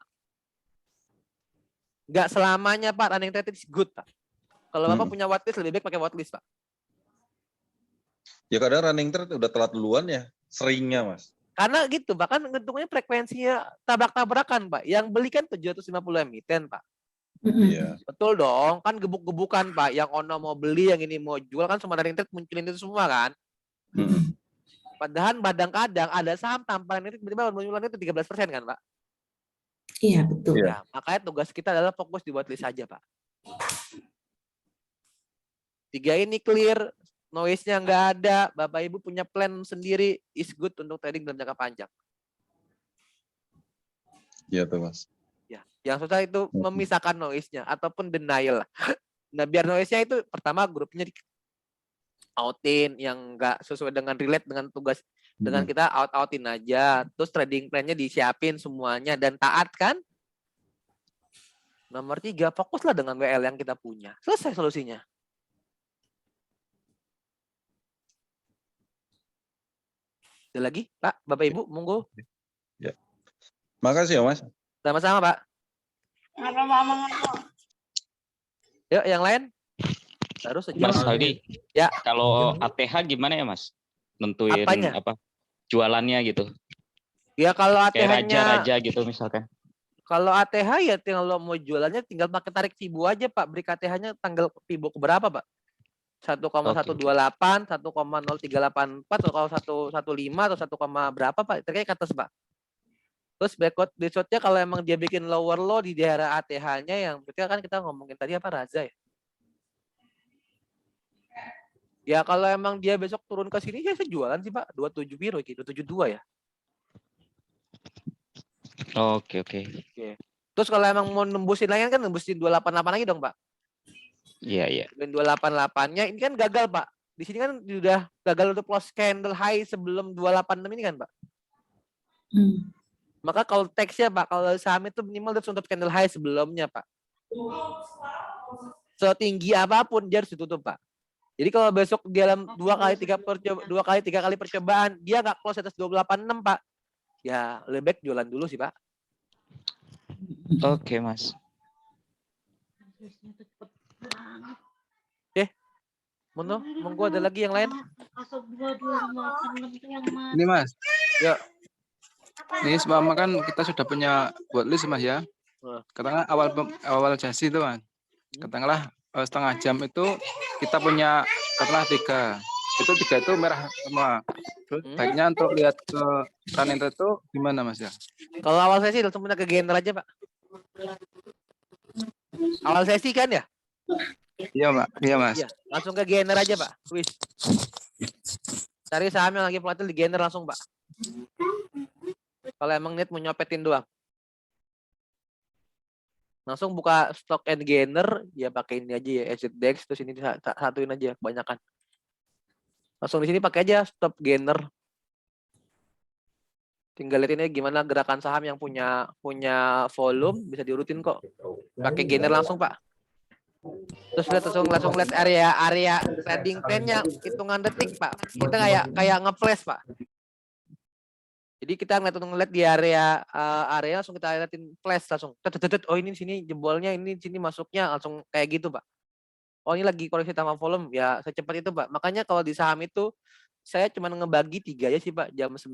Nggak selamanya Pak running trade is good Pak. Kalau Bapak punya watchlist, lebih baik pakai watchlist Pak. Ya kadang running trade udah telat duluan ya, seringnya Mas. Karena gitu Pak, kan ngitungnya frekuensinya tabrak-tabrakan Pak. Yang beli kan 750 emiten Pak. Iya. Betul dong, kan gebuk-gebukan Pak. Yang ono mau beli, yang ini mau jual, kan semua running trade munculin itu semua kan. Padahal kadang-kadang ada saham tanpa itu tiba-tiba munculan itu 13% kan Pak? Iya betul. Ya, makanya tugas kita adalah fokus di watchlist saja Pak. 3 ini clear, noise-nya nggak ada, Bapak Ibu punya plan sendiri, is good untuk trading dalam jangka panjang. Iya tuh Mas. Ya, yang susah itu memisahkan noise-nya ataupun denial. Nah, biar noise-nya itu pertama grupnya outin yang nggak sesuai dengan relate dengan tugas, dengan kita outin aja, terus trading plan-nya disiapin semuanya dan taat kan. Nomor 3, fokuslah dengan WL yang kita punya, selesai solusinya. Ada lagi Pak, Bapak Ibu, monggo. Ya. Makasih ya Mas. Sama-sama Pak. Yuk yang lain. Baru sejam. Mas Aldi, ya. Kalau ATH gimana ya Mas? Nentuin apa? Jualannya gitu. Ya kalau ATH-nya raja gitu misalkan. Kalau ATH ya tinggal lo mau jualannya tinggal pakai tarik Fibo aja Pak. Break ATH-nya tanggal Fibo ke berapa Pak? 1,128, 1,0384, atau 115 atau 1, berapa Pak? Terkait ke atas Pak. Terus backward shotnya kalau emang dia bikin lower low di daerah ATH-nya yang berarti kan kita ngomongin tadi apa Raza ya? Ya kalau emang dia besok turun ke sini ya saya jualan sih Pak 27 biru gitu 272 ya. Oke. Oke. Terus kalau emang mau nembusin lagi kan nembusin 288 lagi dong Pak. Iya. Dan 288-nya ini kan gagal Pak. Di sini kan sudah gagal untuk close candle high sebelum 286 ini kan Pak. Maka kalau teksnya Pak, kalau saham itu minimal harus untuk candle high sebelumnya Pak. Setinggi apapun dia harus ditutup Pak. Jadi kalau besok di dalam 2 kali 3 kali percobaan dia nggak close atas 286 Pak. Ya lebih baik jualan dulu sih Pak. Oke, Mas. Monggo ada lagi yang lain? Ini Mas. Ya. Ini seumpama kan kita sudah punya watchlist Mas ya. Katakanlah awal jasi itu Mas. Katakanlah setengah jam itu kita punya katakanlah 3. Itu 3 itu merah semua. Baiknya untuk lihat ke running trade itu gimana Mas ya? Kalau awal sesi langsung pindah ke gainer aja Pak. Awal sesi kan ya? Iya Pak, iya Mas. Iya, langsung ke gainer aja Pak. Wis. Cari saham yang lagi volatil di gainer langsung Pak. Kalau emang niat mau nyopetin doang. Langsung buka stock and gainer, ya pakai ini aja ya, exit dex, terus ini satuin aja kebanyakan. Langsung di sini pakai aja stop gainer. Tinggal lihat ini gimana gerakan saham yang punya volume, bisa diurutin kok. Pakai gainer langsung Pak. Terus langsung lihat area trading plan-nya hitungan detik Pak. Kita kayak nge-flash Pak. Jadi kita ngeliat di area langsung kita liatin flash langsung. Oh ini sini jebolnya, ini sini masuknya langsung kayak gitu Pak. Oh ini lagi koreksi tambah volume ya secepat itu Pak. Makanya kalau di saham itu saya cuma ngebagi 3 aja sih Pak. Jam 9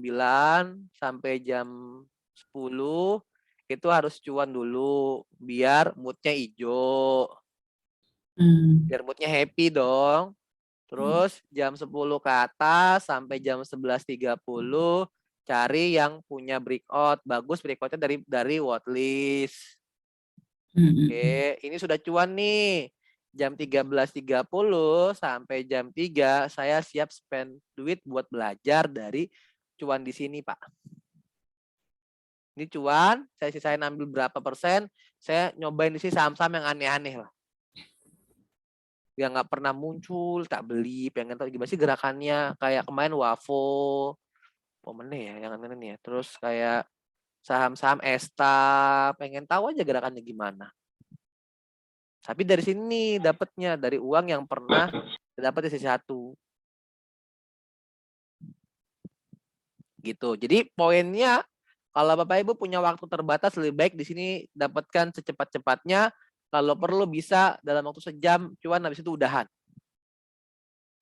sampai jam 10 itu harus cuan dulu biar moodnya hijau. Biar moodnya happy dong. Terus jam 10 ke atas sampai jam 11.30 cari yang punya breakout. Bagus breakoutnya dari watchlist. Oke, ini sudah cuan nih. Jam 13.30 sampai jam 3 saya siap spend duit buat belajar dari cuan di sini, Pak. Ini cuan, saya sisain ambil berapa persen, saya nyobain di sini saham-saham yang aneh-aneh lah. Yang nggak pernah muncul, tak beli, pengen tahu gimana sih gerakannya. Kayak kemarin Wavo, ya, yang aneh-aneh ya. Terus kayak saham-saham Esta, pengen tahu aja gerakannya gimana. Tapi dari sini dapatnya dari uang yang pernah dapat di sisi 1. Gitu. Jadi poinnya kalau Bapak Ibu punya waktu terbatas lebih baik di sini dapatkan secepat-cepatnya. Kalau perlu bisa dalam waktu sejam cuan habis itu udahan.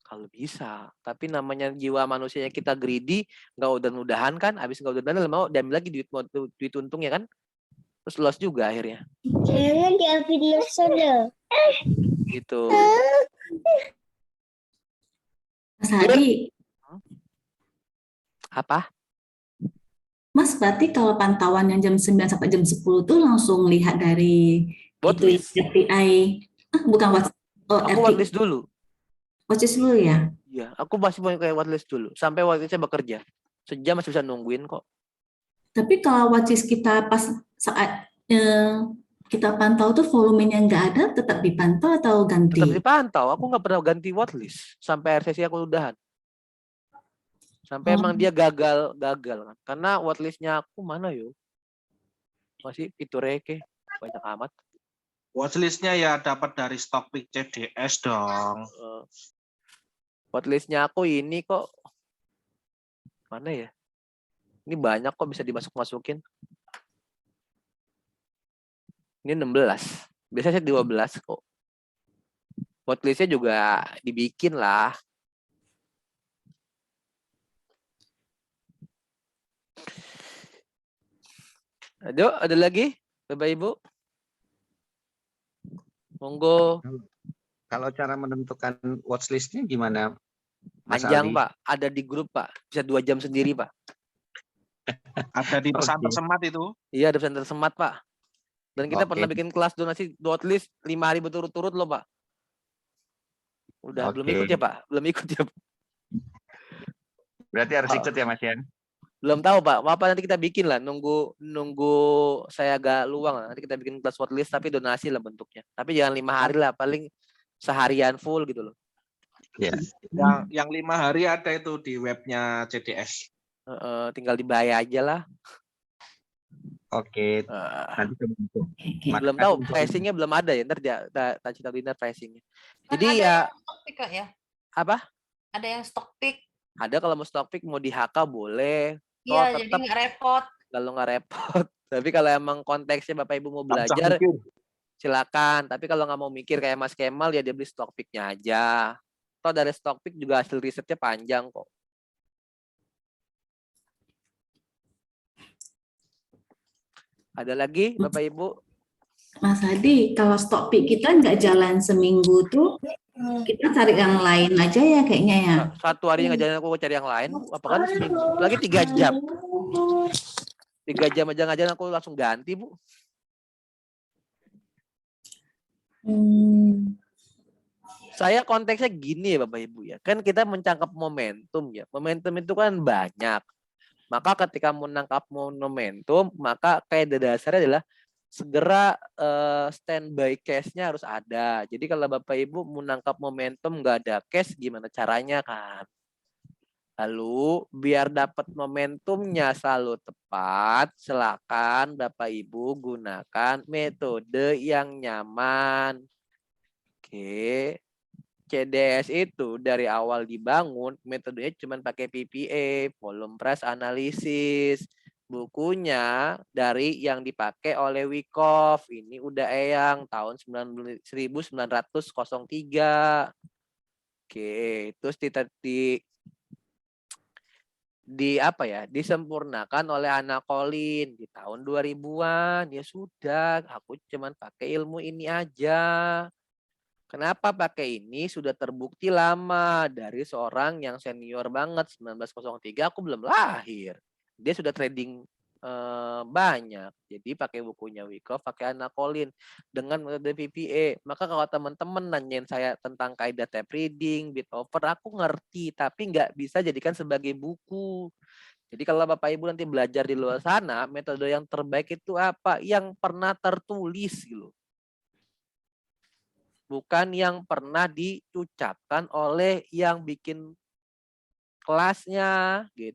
Kalau bisa, tapi namanya jiwa manusianya kita greedy, nggak udahan kan, habis nggak udahan mau diambil lagi duit untung ya kan, terus loss juga akhirnya. Jangan diambil sana. Gitu. Mas Hadi. Apa? Mas berarti kalau pantauan yang jam 9 sampai jam 10 tuh langsung lihat dari watchlist. Itu RTI. Bukan aku watchlist dulu. Watchlist dulu ya? Iya, aku masih mau kayak watchlist dulu. Sampai watchlist saya bekerja. Sejam masih bisa nungguin kok. Tapi kalau watchlist kita pas saat kita pantau tuh volumenya nggak ada, tetap dipantau atau ganti? Tetap dipantau. Aku nggak pernah ganti watchlist sampai sesi aku udahan. Sampai emang dia gagal kan. Karena watchlistnya aku mana yo? Masih Fitureke banyak amat. Watchlistnya ya dapat dari Stockpick CDS dong. Watchlistnya aku ini kok. Mana ya? Ini banyak kok bisa dimasuk-masukin. Ini 16. Biasanya 12 kok. Watchlistnya juga dibikin lah. Aduh, ada lagi Bapak Ibu? Monggo. Kalau cara menentukan watchlist-nya gimana? Mas Panjang Aldi? Pak, ada di grup Pak. Bisa 2 jam sendiri Pak. Ada di pesantren Semat itu. Iya, ada pesantren Semat, Pak. Dan kita Oke. pernah bikin kelas donasi list 5 hari berturut-turut loh, Pak. Udah belum ikut ya, Pak? Belum ikut ya, Pak? Berarti harus ikut ya Mas Yan? Belum tahu, Pak. Apa nanti kita bikin lah, nunggu saya agak luang lah. Nanti kita bikin kelas list tapi donasi lah bentuknya. Tapi jangan 5 hari lah, paling seharian full gitu loh. Iya. Yang 5 hari ada itu di webnya CDS. Tinggal dibayar aja lah. Oke. Nanti Belum tahu pricingnya belum ada ya. Ntar tak cerita dinner pricingnya. Jadi ya apa? Ada yang stock pick. Ada kalau mau stock pick mau di HK boleh. Iya, jadi nggak repot. Kalau nggak repot. Tapi kalau emang konteksnya Bapak Ibu mau belajar, silakan. Tapi kalau nggak mau mikir kayak Mas Kemal ya dia beli stock pick-nya aja. Toh dari stock pick juga hasil risetnya panjang kok. Ada lagi Bapak Ibu? Mas Hadi, kalau stok pick kita nggak jalan seminggu tuh, kita cari yang lain aja ya kayaknya ya. Satu hari nggak jalan aku cari yang lain. Apakah seminggu? Lagi 3 jam. 3 jam aja nggak jalan aku langsung ganti, Bu. Saya konteksnya gini ya Bapak Ibu ya. Kan kita mencangkap momentum ya. Momentum itu kan banyak. Maka ketika menangkap momentum, maka kaidah dasarnya adalah segera standby cash-nya harus ada. Jadi kalau Bapak Ibu menangkap momentum nggak ada cash, gimana caranya kan? Lalu biar dapat momentumnya selalu tepat, silakan Bapak Ibu gunakan metode yang nyaman. Oke. CDS itu dari awal dibangun metodenya cuma pakai PPA, volume price analysis. Bukunya dari yang dipakai oleh Wyckoff. Ini udah Eyang tahun 1903. Oke, terus apa ya? Disempurnakan oleh Anna Collin di tahun 2000-an. Ya sudah, aku cuma pakai ilmu ini aja. Kenapa pakai ini? Sudah terbukti lama dari seorang yang senior banget 1903 aku belum lahir. Dia sudah trading banyak. Jadi pakai bukunya Wyckoff, pakai Anna Collin dengan metode PPA. Maka kalau teman-teman nanyain saya tentang kaidah tape reading, bit over, aku ngerti tapi nggak bisa jadikan sebagai buku. Jadi kalau Bapak Ibu nanti belajar di luar sana, metode yang terbaik itu apa? Yang pernah tertulis gitu. Bukan yang pernah diucapkan oleh yang bikin kelasnya gitu.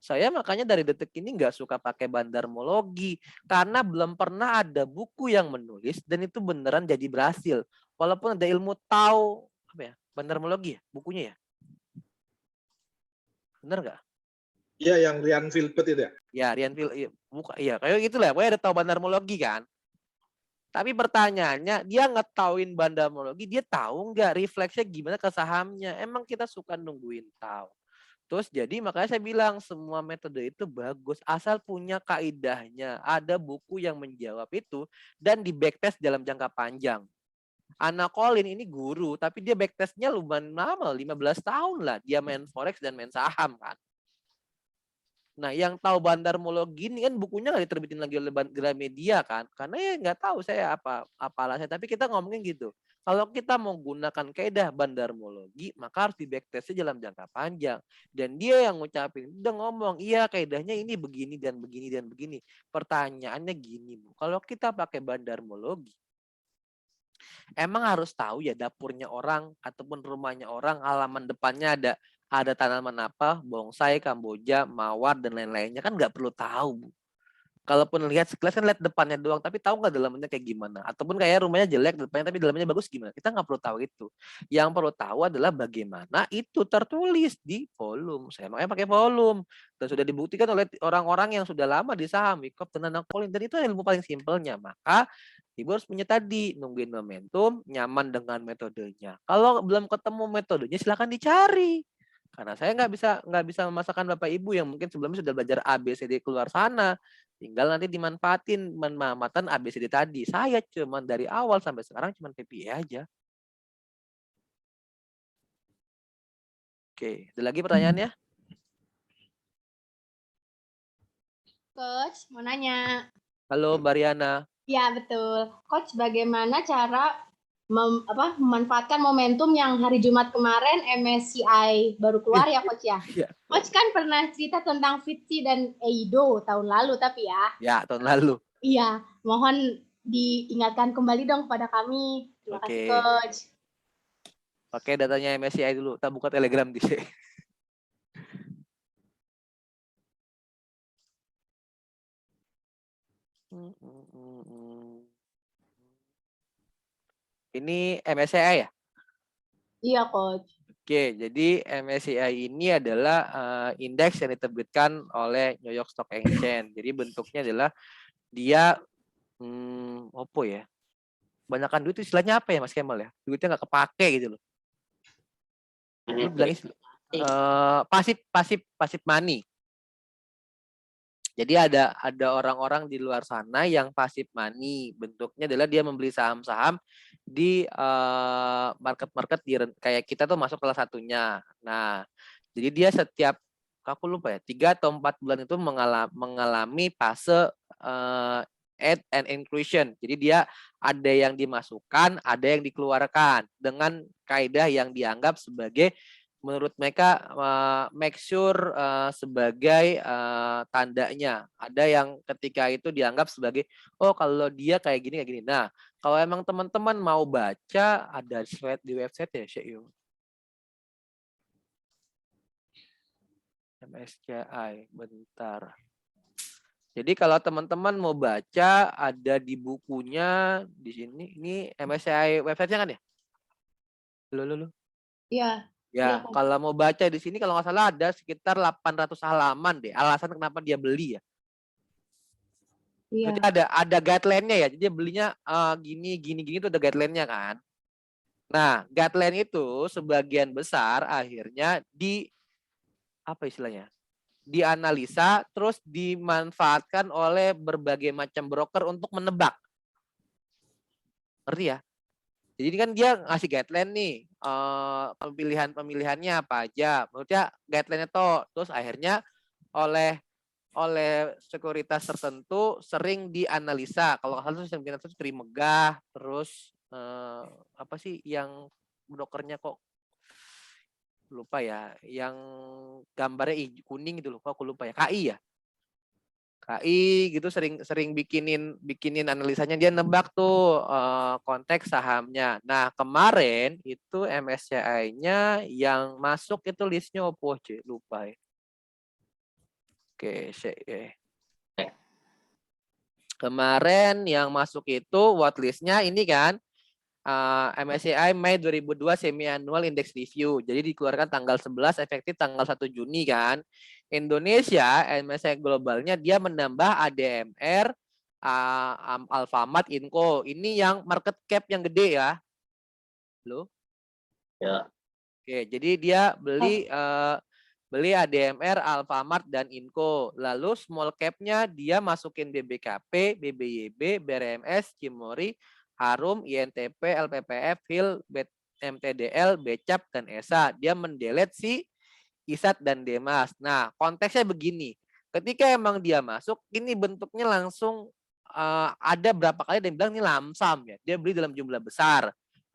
Saya makanya dari detik ini nggak suka pakai bandarmologi karena belum pernah ada buku yang menulis dan itu beneran jadi berhasil. Walaupun ada ilmu tahu apa ya, bandarmologi ya bukunya ya. Bener nggak? Iya, yang Ryan Philbert itu ya? Ya, Ryan Philbert. Iya, kayak gitulah. Pokoknya ada tahu bandarmologi kan. Tapi pertanyaannya, dia ngetahuin bandarmologi, dia tahu nggak refleksnya gimana ke sahamnya? Emang kita suka nungguin tahu. Terus jadi makanya saya bilang semua metode itu bagus, asal punya kaidahnya. Ada buku yang menjawab itu dan di backtest dalam jangka panjang. Anna Collin ini guru, tapi dia backtestnya lumayan lama, 15 tahun lah. Dia main forex dan main saham kan. Nah, yang tahu bandarmologi ini kan bukunya nggak diterbitin lagi oleh Gramedia kan, karena ya nggak tahu saya apa alasannya. Tapi kita ngomongin gitu, kalau kita mau gunakan kaidah bandarmologi, maka harus di backtestnya dalam jangka panjang. Dan dia yang ngucapin, udah ngomong, iya kaidahnya ini begini dan begini dan begini. Pertanyaannya gini Bu, kalau kita pakai bandarmologi, emang harus tahu ya dapurnya orang ataupun rumahnya orang, halaman depannya ada tanaman apa, bonsai, kamboja, mawar, dan lain-lainnya kan nggak perlu tahu, Bu. Kalaupun lihat sekilas kan lihat depannya doang, tapi tahu nggak dalamnya kayak gimana? Ataupun kayak rumahnya jelek depannya tapi dalamnya bagus gimana? Kita nggak perlu tahu itu. Yang perlu tahu adalah bagaimana itu tertulis di volume. Saya makanya pakai volume. Dan sudah dibuktikan oleh orang-orang yang sudah lama di saham, Wyckoff dan Anna Collin. Dan itu ilmu paling simpelnya. Maka Ibu harus punya tadi, nungguin momentum, nyaman dengan metodenya. Kalau belum ketemu metodenya, silakan dicari. Karena saya nggak bisa memasakkan Bapak Ibu yang mungkin sebelumnya sudah belajar ABCD keluar sana. Tinggal nanti dimanfaatin pengamatan ABCD tadi. Saya cuma dari awal sampai sekarang cuma PPA aja. Oke, ada lagi pertanyaannya? Coach, mau nanya. Halo Mbak Riana. Ya, betul. Coach, bagaimana cara memanfaatkan momentum yang hari Jumat kemarin MSCI baru keluar ya, Coach ya? Iya. Coach kan pernah cerita tentang FTSE dan EIDO tahun lalu, tapi ya. Ya, tahun lalu. Iya, mohon diingatkan kembali dong kepada kami. Terima kasih, Coach. Pakai datanya MSCI dulu. Kita buka Telegram di sini. Ini MSCI ya? Iya, Coach. Oke, jadi MSCI ini adalah indeks yang diterbitkan oleh New York Stock Exchange. Jadi bentuknya adalah dia apa ya? Banyakan duit itu istilahnya apa ya Mas Kemal ya? Duitnya nggak kepake gitu loh. Lu bilangnya pasif money. Jadi ada orang-orang di luar sana yang pasif money, bentuknya adalah dia membeli saham-saham di market-market kayak kita tuh masuk salah satunya. Nah, jadi dia setiap aku lupa ya 3 atau 4 bulan itu mengalami fase add and inclusion. Jadi dia ada yang dimasukkan, ada yang dikeluarkan dengan kaidah yang dianggap sebagai menurut mereka make sure sebagai tandanya. Ada yang ketika itu dianggap sebagai oh kalau dia kayak gini. Nah, kalau emang teman-teman mau baca ada slide di website ya, Syekh. MSCI bentar. Jadi kalau teman-teman mau baca ada di bukunya di sini. Ini MSCI website-nya kan ya? Loh. Iya. Ya, kalau mau baca di sini kalau nggak salah ada sekitar 800 halaman deh. Alasan kenapa dia beli ya. Iya. Jadi ada guideline-nya ya. Jadi dia belinya gini itu ada guideline-nya kan. Nah, guideline itu sebagian besar akhirnya apa istilahnya? Dianalisa terus dimanfaatkan oleh berbagai macam broker untuk menebak. Ngerti ya? Jadi kan dia ngasih guideline nih, pemilihannya apa aja. Menurutnya guideline-nya terus akhirnya oleh sekuritas tertentu sering dianalisa. Kalau nggak salah itu yang itu Trimegah, terus apa sih yang brokernya kok lupa ya, yang gambarnya kuning gitu lupa, aku lupa ya, KI ya. KI gitu sering bikinin analisanya, dia nebak tuh konteks sahamnya. Nah, kemarin itu MSCI-nya yang masuk itu listnya opo lupa ya. Oke, kemarin yang masuk itu watchlist-nya ini kan MSCI Mei 2002 Semi-Annual Index Review. Jadi dikeluarkan tanggal 11, efektif tanggal 1 Juni kan. Indonesia, MSCI globalnya dia menambah ADMR, Alfamart, Inco. Ini yang market cap yang gede ya. Loh? Ya. Oke, jadi dia beli ADMR, Alfamart, dan Inco. Lalu small cap-nya dia masukin BBKP, BBYB, BRMS, Cimori, Harum, INTP, LPPF, HIL, MTDL, BCAP, dan ESA. Dia mendelete si ISAT dan Demas. Nah, konteksnya begini. Ketika emang dia masuk, ini bentuknya langsung ada berapa kali yang bilang ini lamsam ya. Dia beli dalam jumlah besar.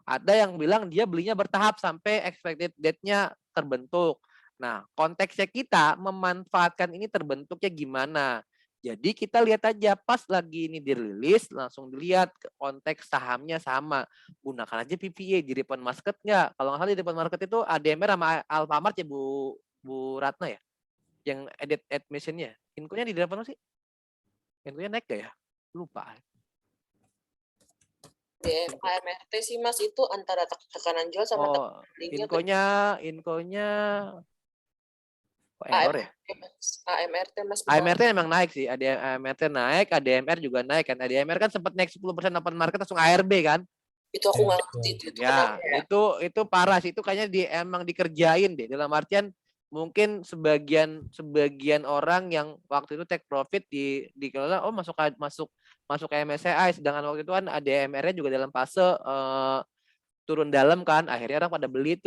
Ada yang bilang dia belinya bertahap sampai expected date-nya terbentuk. Nah, konteksnya kita memanfaatkan ini terbentuknya gimana. Jadi kita lihat aja pas lagi ini dirilis, langsung dilihat konteks sahamnya sama. Gunakan aja PPA di Depan Market nggak? Kalau nggak salah di Depan Market itu ADMR sama Alfamart ya Bu Ratna ya? Yang edit admission-nya. Infonya di Depan sih? Infonya naik gak ya? Lupa. AMRT sih Mas itu antara tekanan jual sama tekanan Infonya error ya? AMRT Mas. AMRT memang naik sih. AMRT naik, ADMR juga naik kan. ADMR kan sempat naik 10% open market langsung ARB kan. Itu aku nggak ngerti itu. Ya, itu parah sih. Itu kayaknya emang dikerjain deh. Dalam artian mungkin sebagian orang yang waktu itu take profit dikelola masuk ke MSCI, sedangkan waktu itu kan ADMR-nya juga dalam fase turun dalam kan, akhirnya orang pada beli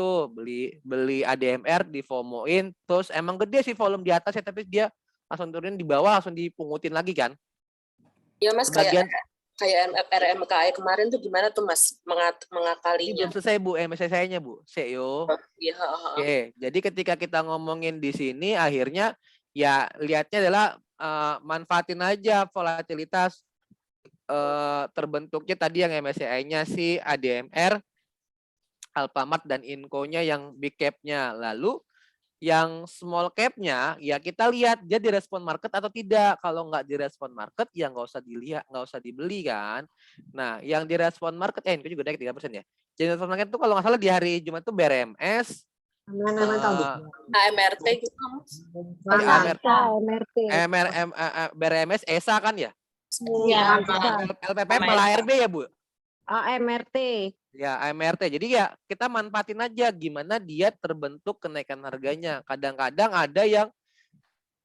ADMR di FOMO-in, terus emang gede sih volume di atas ya, tapi dia langsung turunin di bawah, langsung dipungutin lagi kan. Iya Mas, Sebagian kayak RMKI kemarin tuh gimana tuh Mas ini mengakalinya? belum selesai Bu, MSCI-nya Bu. Yo. Iya, Oke, jadi ketika kita ngomongin di sini akhirnya ya lihatnya adalah manfaatin aja volatilitas terbentuknya tadi yang MSCI-nya si ADMR, Alfamart dan Inco-nya yang big cap-nya. Lalu yang small cap-nya ya kita lihat dia direspon market atau tidak. Kalau nggak direspon market ya nggak usah dilihat, nggak usah dibeli kan. Nah, yang direspon market itu juga naik 3% ya. Jadi direspon market itu kalau nggak salah di hari Jumat itu BRMS, AMRT gitu Mas. BRMS ESA kan ya? Iya. LPP malah ARB ya Bu? AMRT. Ya, AMRT. Jadi ya kita manfaatin aja gimana dia terbentuk kenaikan harganya. Kadang-kadang ada yang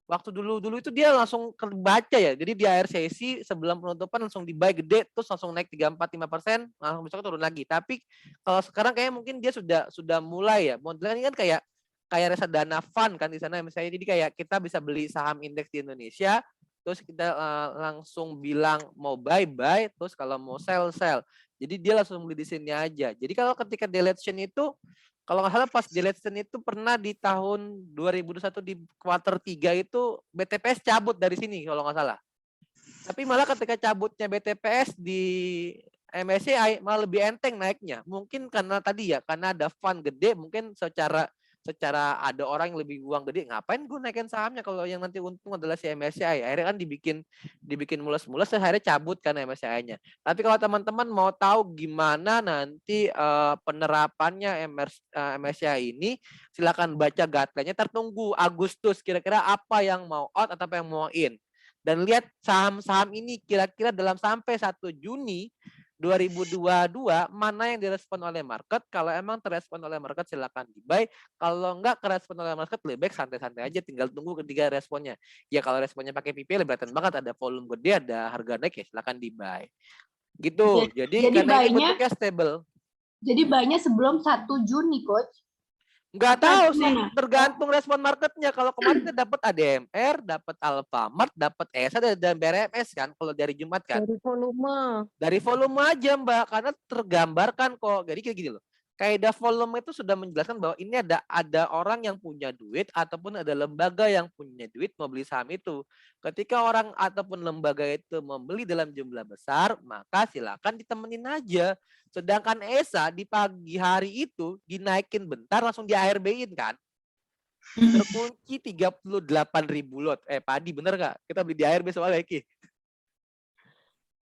waktu dulu itu dia langsung kebaca ya. Jadi di akhir sesi sebelum penutupan langsung di-buy gede terus langsung naik 3-4-5%, langsung besok turun lagi. Tapi kalau sekarang kayak mungkin dia sudah mulai ya. Modelnya ini kan kayak reksadana fund kan di sana misalnya. Jadi kayak kita bisa beli saham indeks di Indonesia, terus kita langsung bilang mau buy, terus kalau mau sell. Jadi dia langsung beli di sini aja. Jadi kalau ketika deletion itu, kalau nggak salah pas deletion itu pernah di tahun 2021 di kuartal 3 itu BTPS cabut dari sini kalau nggak salah. Tapi malah ketika cabutnya BTPS di MSCI malah lebih enteng naiknya. Mungkin karena tadi ya, karena ada fund gede, mungkin secara ada orang yang lebih uang gede, ngapain gue naikin sahamnya kalau yang nanti untung adalah si MSCI. Akhirnya kan dibikin mules-mules, akhirnya cabut kan MSCI-nya. Tapi kalau teman-teman mau tahu gimana nanti penerapannya MSCI ini, silakan baca guideline-nya. Tertunggu Agustus kira-kira apa yang mau out atau apa yang mau in. Dan lihat saham-saham ini kira-kira dalam sampai 1 Juni 2022 mana yang direspon oleh market. Kalau emang terespon oleh market silakan di-buy. Kalau enggak terespon oleh market lebih baik santai-santai aja, tinggal tunggu ketiga responnya. Ya kalau responnya pakai PP kelihatan banget ada volume gede, ada harga naik ya silakan di-buy. Gitu. Jadi karena ini bentuknya stable. Jadi buy-nya sebelum 1 Juni, Coach. Enggak tahu sih, tergantung respon marketnya. Kalau kemarin kita dapat ADMR, dapat Alfamart, dapat ESA dan BRMS kan kalau dari Jumat kan. Dari volume. Dari volume aja Mbak, karena tergambarkan kok. Jadi kayak gini loh. Kaidah volume itu sudah menjelaskan bahwa ini ada orang yang punya duit ataupun ada lembaga yang punya duit mau beli saham itu. Ketika orang ataupun lembaga itu membeli dalam jumlah besar, maka silakan ditemenin aja. Sedangkan ESA di pagi hari itu dinaikin bentar langsung di ARB-in kan. Terkunci 38.000 lot. Padi bener nggak? Kita beli di ARB soalnya Ki.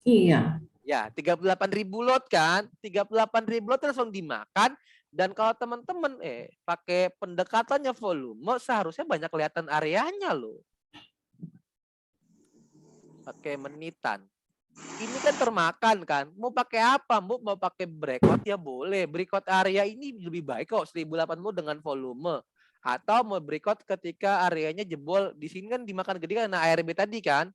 Iya. Ya, 38.000 lot kan. 38.000 lot langsung dimakan. Dan kalau teman-teman pakai pendekatannya volume, seharusnya banyak kelihatan areanya loh. Pakai menitan. Ini kan termakan kan. Mau pakai apa? Mau pakai breakout ya boleh. Breakout area ini lebih baik kok 1080 dengan volume. Atau mau breakout ketika areanya jebol. Di sini kan dimakan gede karena ARB tadi kan.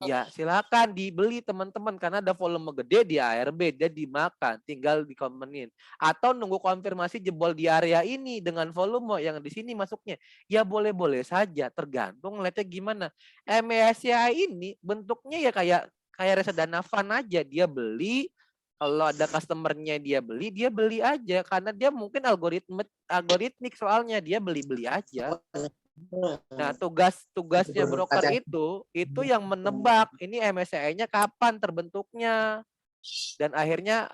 Ya silakan dibeli teman-teman karena ada volume gede di ARB dia dimakan, tinggal dikomenin. Atau nunggu konfirmasi jebol di area ini dengan volume yang di sini masuknya. Ya boleh-boleh saja, tergantung ngeliatnya gimana. MSCI ini bentuknya ya kayak reksadana fund aja, dia beli. Kalau ada customernya dia beli aja karena dia mungkin algoritmik soalnya dia beli aja. Nah, tugasnya broker itu yang menebak ini MSCI-nya kapan terbentuknya. Dan akhirnya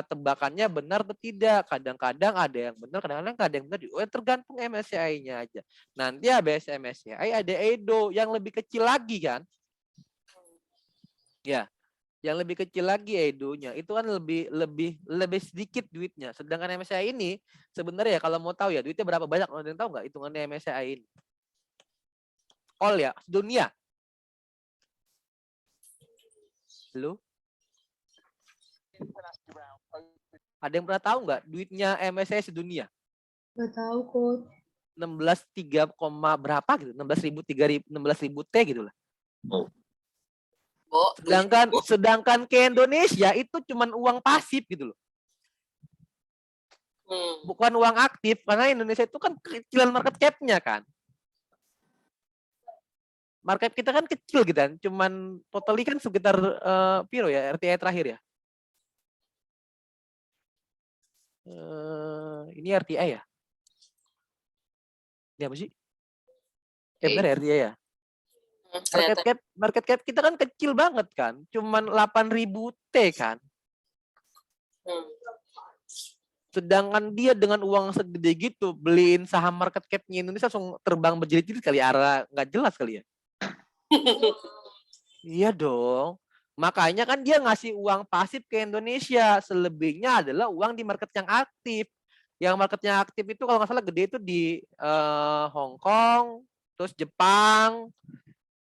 tebakannya benar atau tidak. Kadang-kadang ada yang benar, kadang-kadang ada yang benar. Tergantung MSCI-nya aja. Nanti habis MSCI ada Edo yang lebih kecil lagi kan. Ya. Yang lebih kecil lagi Edo-nya itu kan lebih sedikit duitnya. Sedangkan MSCI ini sebenarnya kalau mau tahu ya duitnya berapa banyak, ada yang tahu nggak hitungannya MSCI ini? All ya, dunia. Halo? Ada yang pernah tahu nggak duitnya MSCI sedunia? Nggak tahu kok. 16,3 berapa gitu? 16.000 T gitu lah. Sedangkan ke Indonesia itu cuman uang pasif gitu loh. Bukan uang aktif karena Indonesia itu kan kecilan market cap-nya kan. market kita kan kecil gitu kan, cuman totally kan sekitar piro ya RTI terakhir ya. Ini RTI ya? Ini apa sih? Benar ya RTI ya? Market cap kita kan kecil banget kan, cuman 8.000 T kan. Sedangkan dia dengan uang segede gitu beliin saham market cap-nya Indonesia langsung terbang berjilid-jilid kali, arah nggak jelas kali ya. Iya dong. Makanya kan dia ngasih uang pasif ke Indonesia, selebihnya adalah uang di market yang aktif. Yang marketnya aktif itu kalau nggak salah gede itu di Hong Kong, terus Jepang,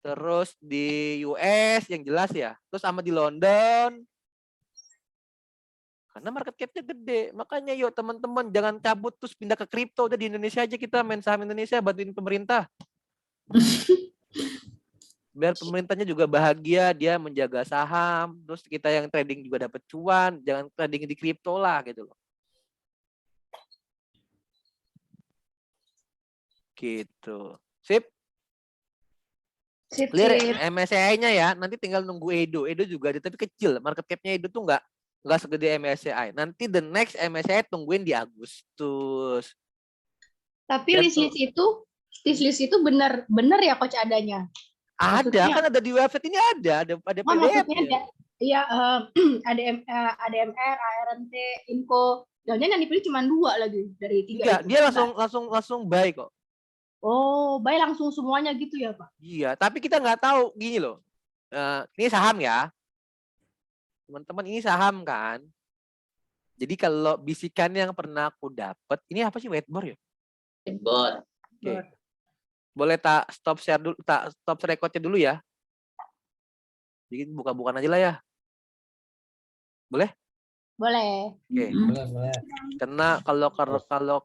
terus di US yang jelas ya, terus sama di London. Karena market cap-nya gede. Makanya yuk teman-teman jangan cabut terus pindah ke kripto. Udah di Indonesia aja kita main saham Indonesia, bantuin pemerintah. Biar pemerintahnya juga bahagia, dia menjaga saham. Terus kita yang trading juga dapat cuan. Jangan trading di kripto lah gitu loh. Gitu. Sip. Sip, Clear sip. MSCI-nya ya. Nanti tinggal nunggu Edo. Edo juga ada tapi kecil. Market cap-nya Edo tuh nggak segede MSCI. Nanti the next MSCI tungguin di Agustus. Tapi list itu benar ya coach adanya. Ada kan ada di website ini ada PDF. Maksudnya iya ADMR, ARNT, Inco. Jangan yang dipilih cuma 2 lagi dari 3. Enggak, dia langsung buy kok. Oh, buy langsung semuanya gitu ya, Pak? Iya, tapi kita nggak tahu gini loh. Ini saham ya. Teman-teman ini saham kan. Jadi kalau bisikan yang pernah aku dapat, ini apa sih whiteboard ya? Whiteboard. Oke. Boleh tak stop share dulu, tak stop recordnya dulu ya. Jadi buka-bukaan aja lah ya. Boleh? Boleh. Oke. Boleh. Karena kalau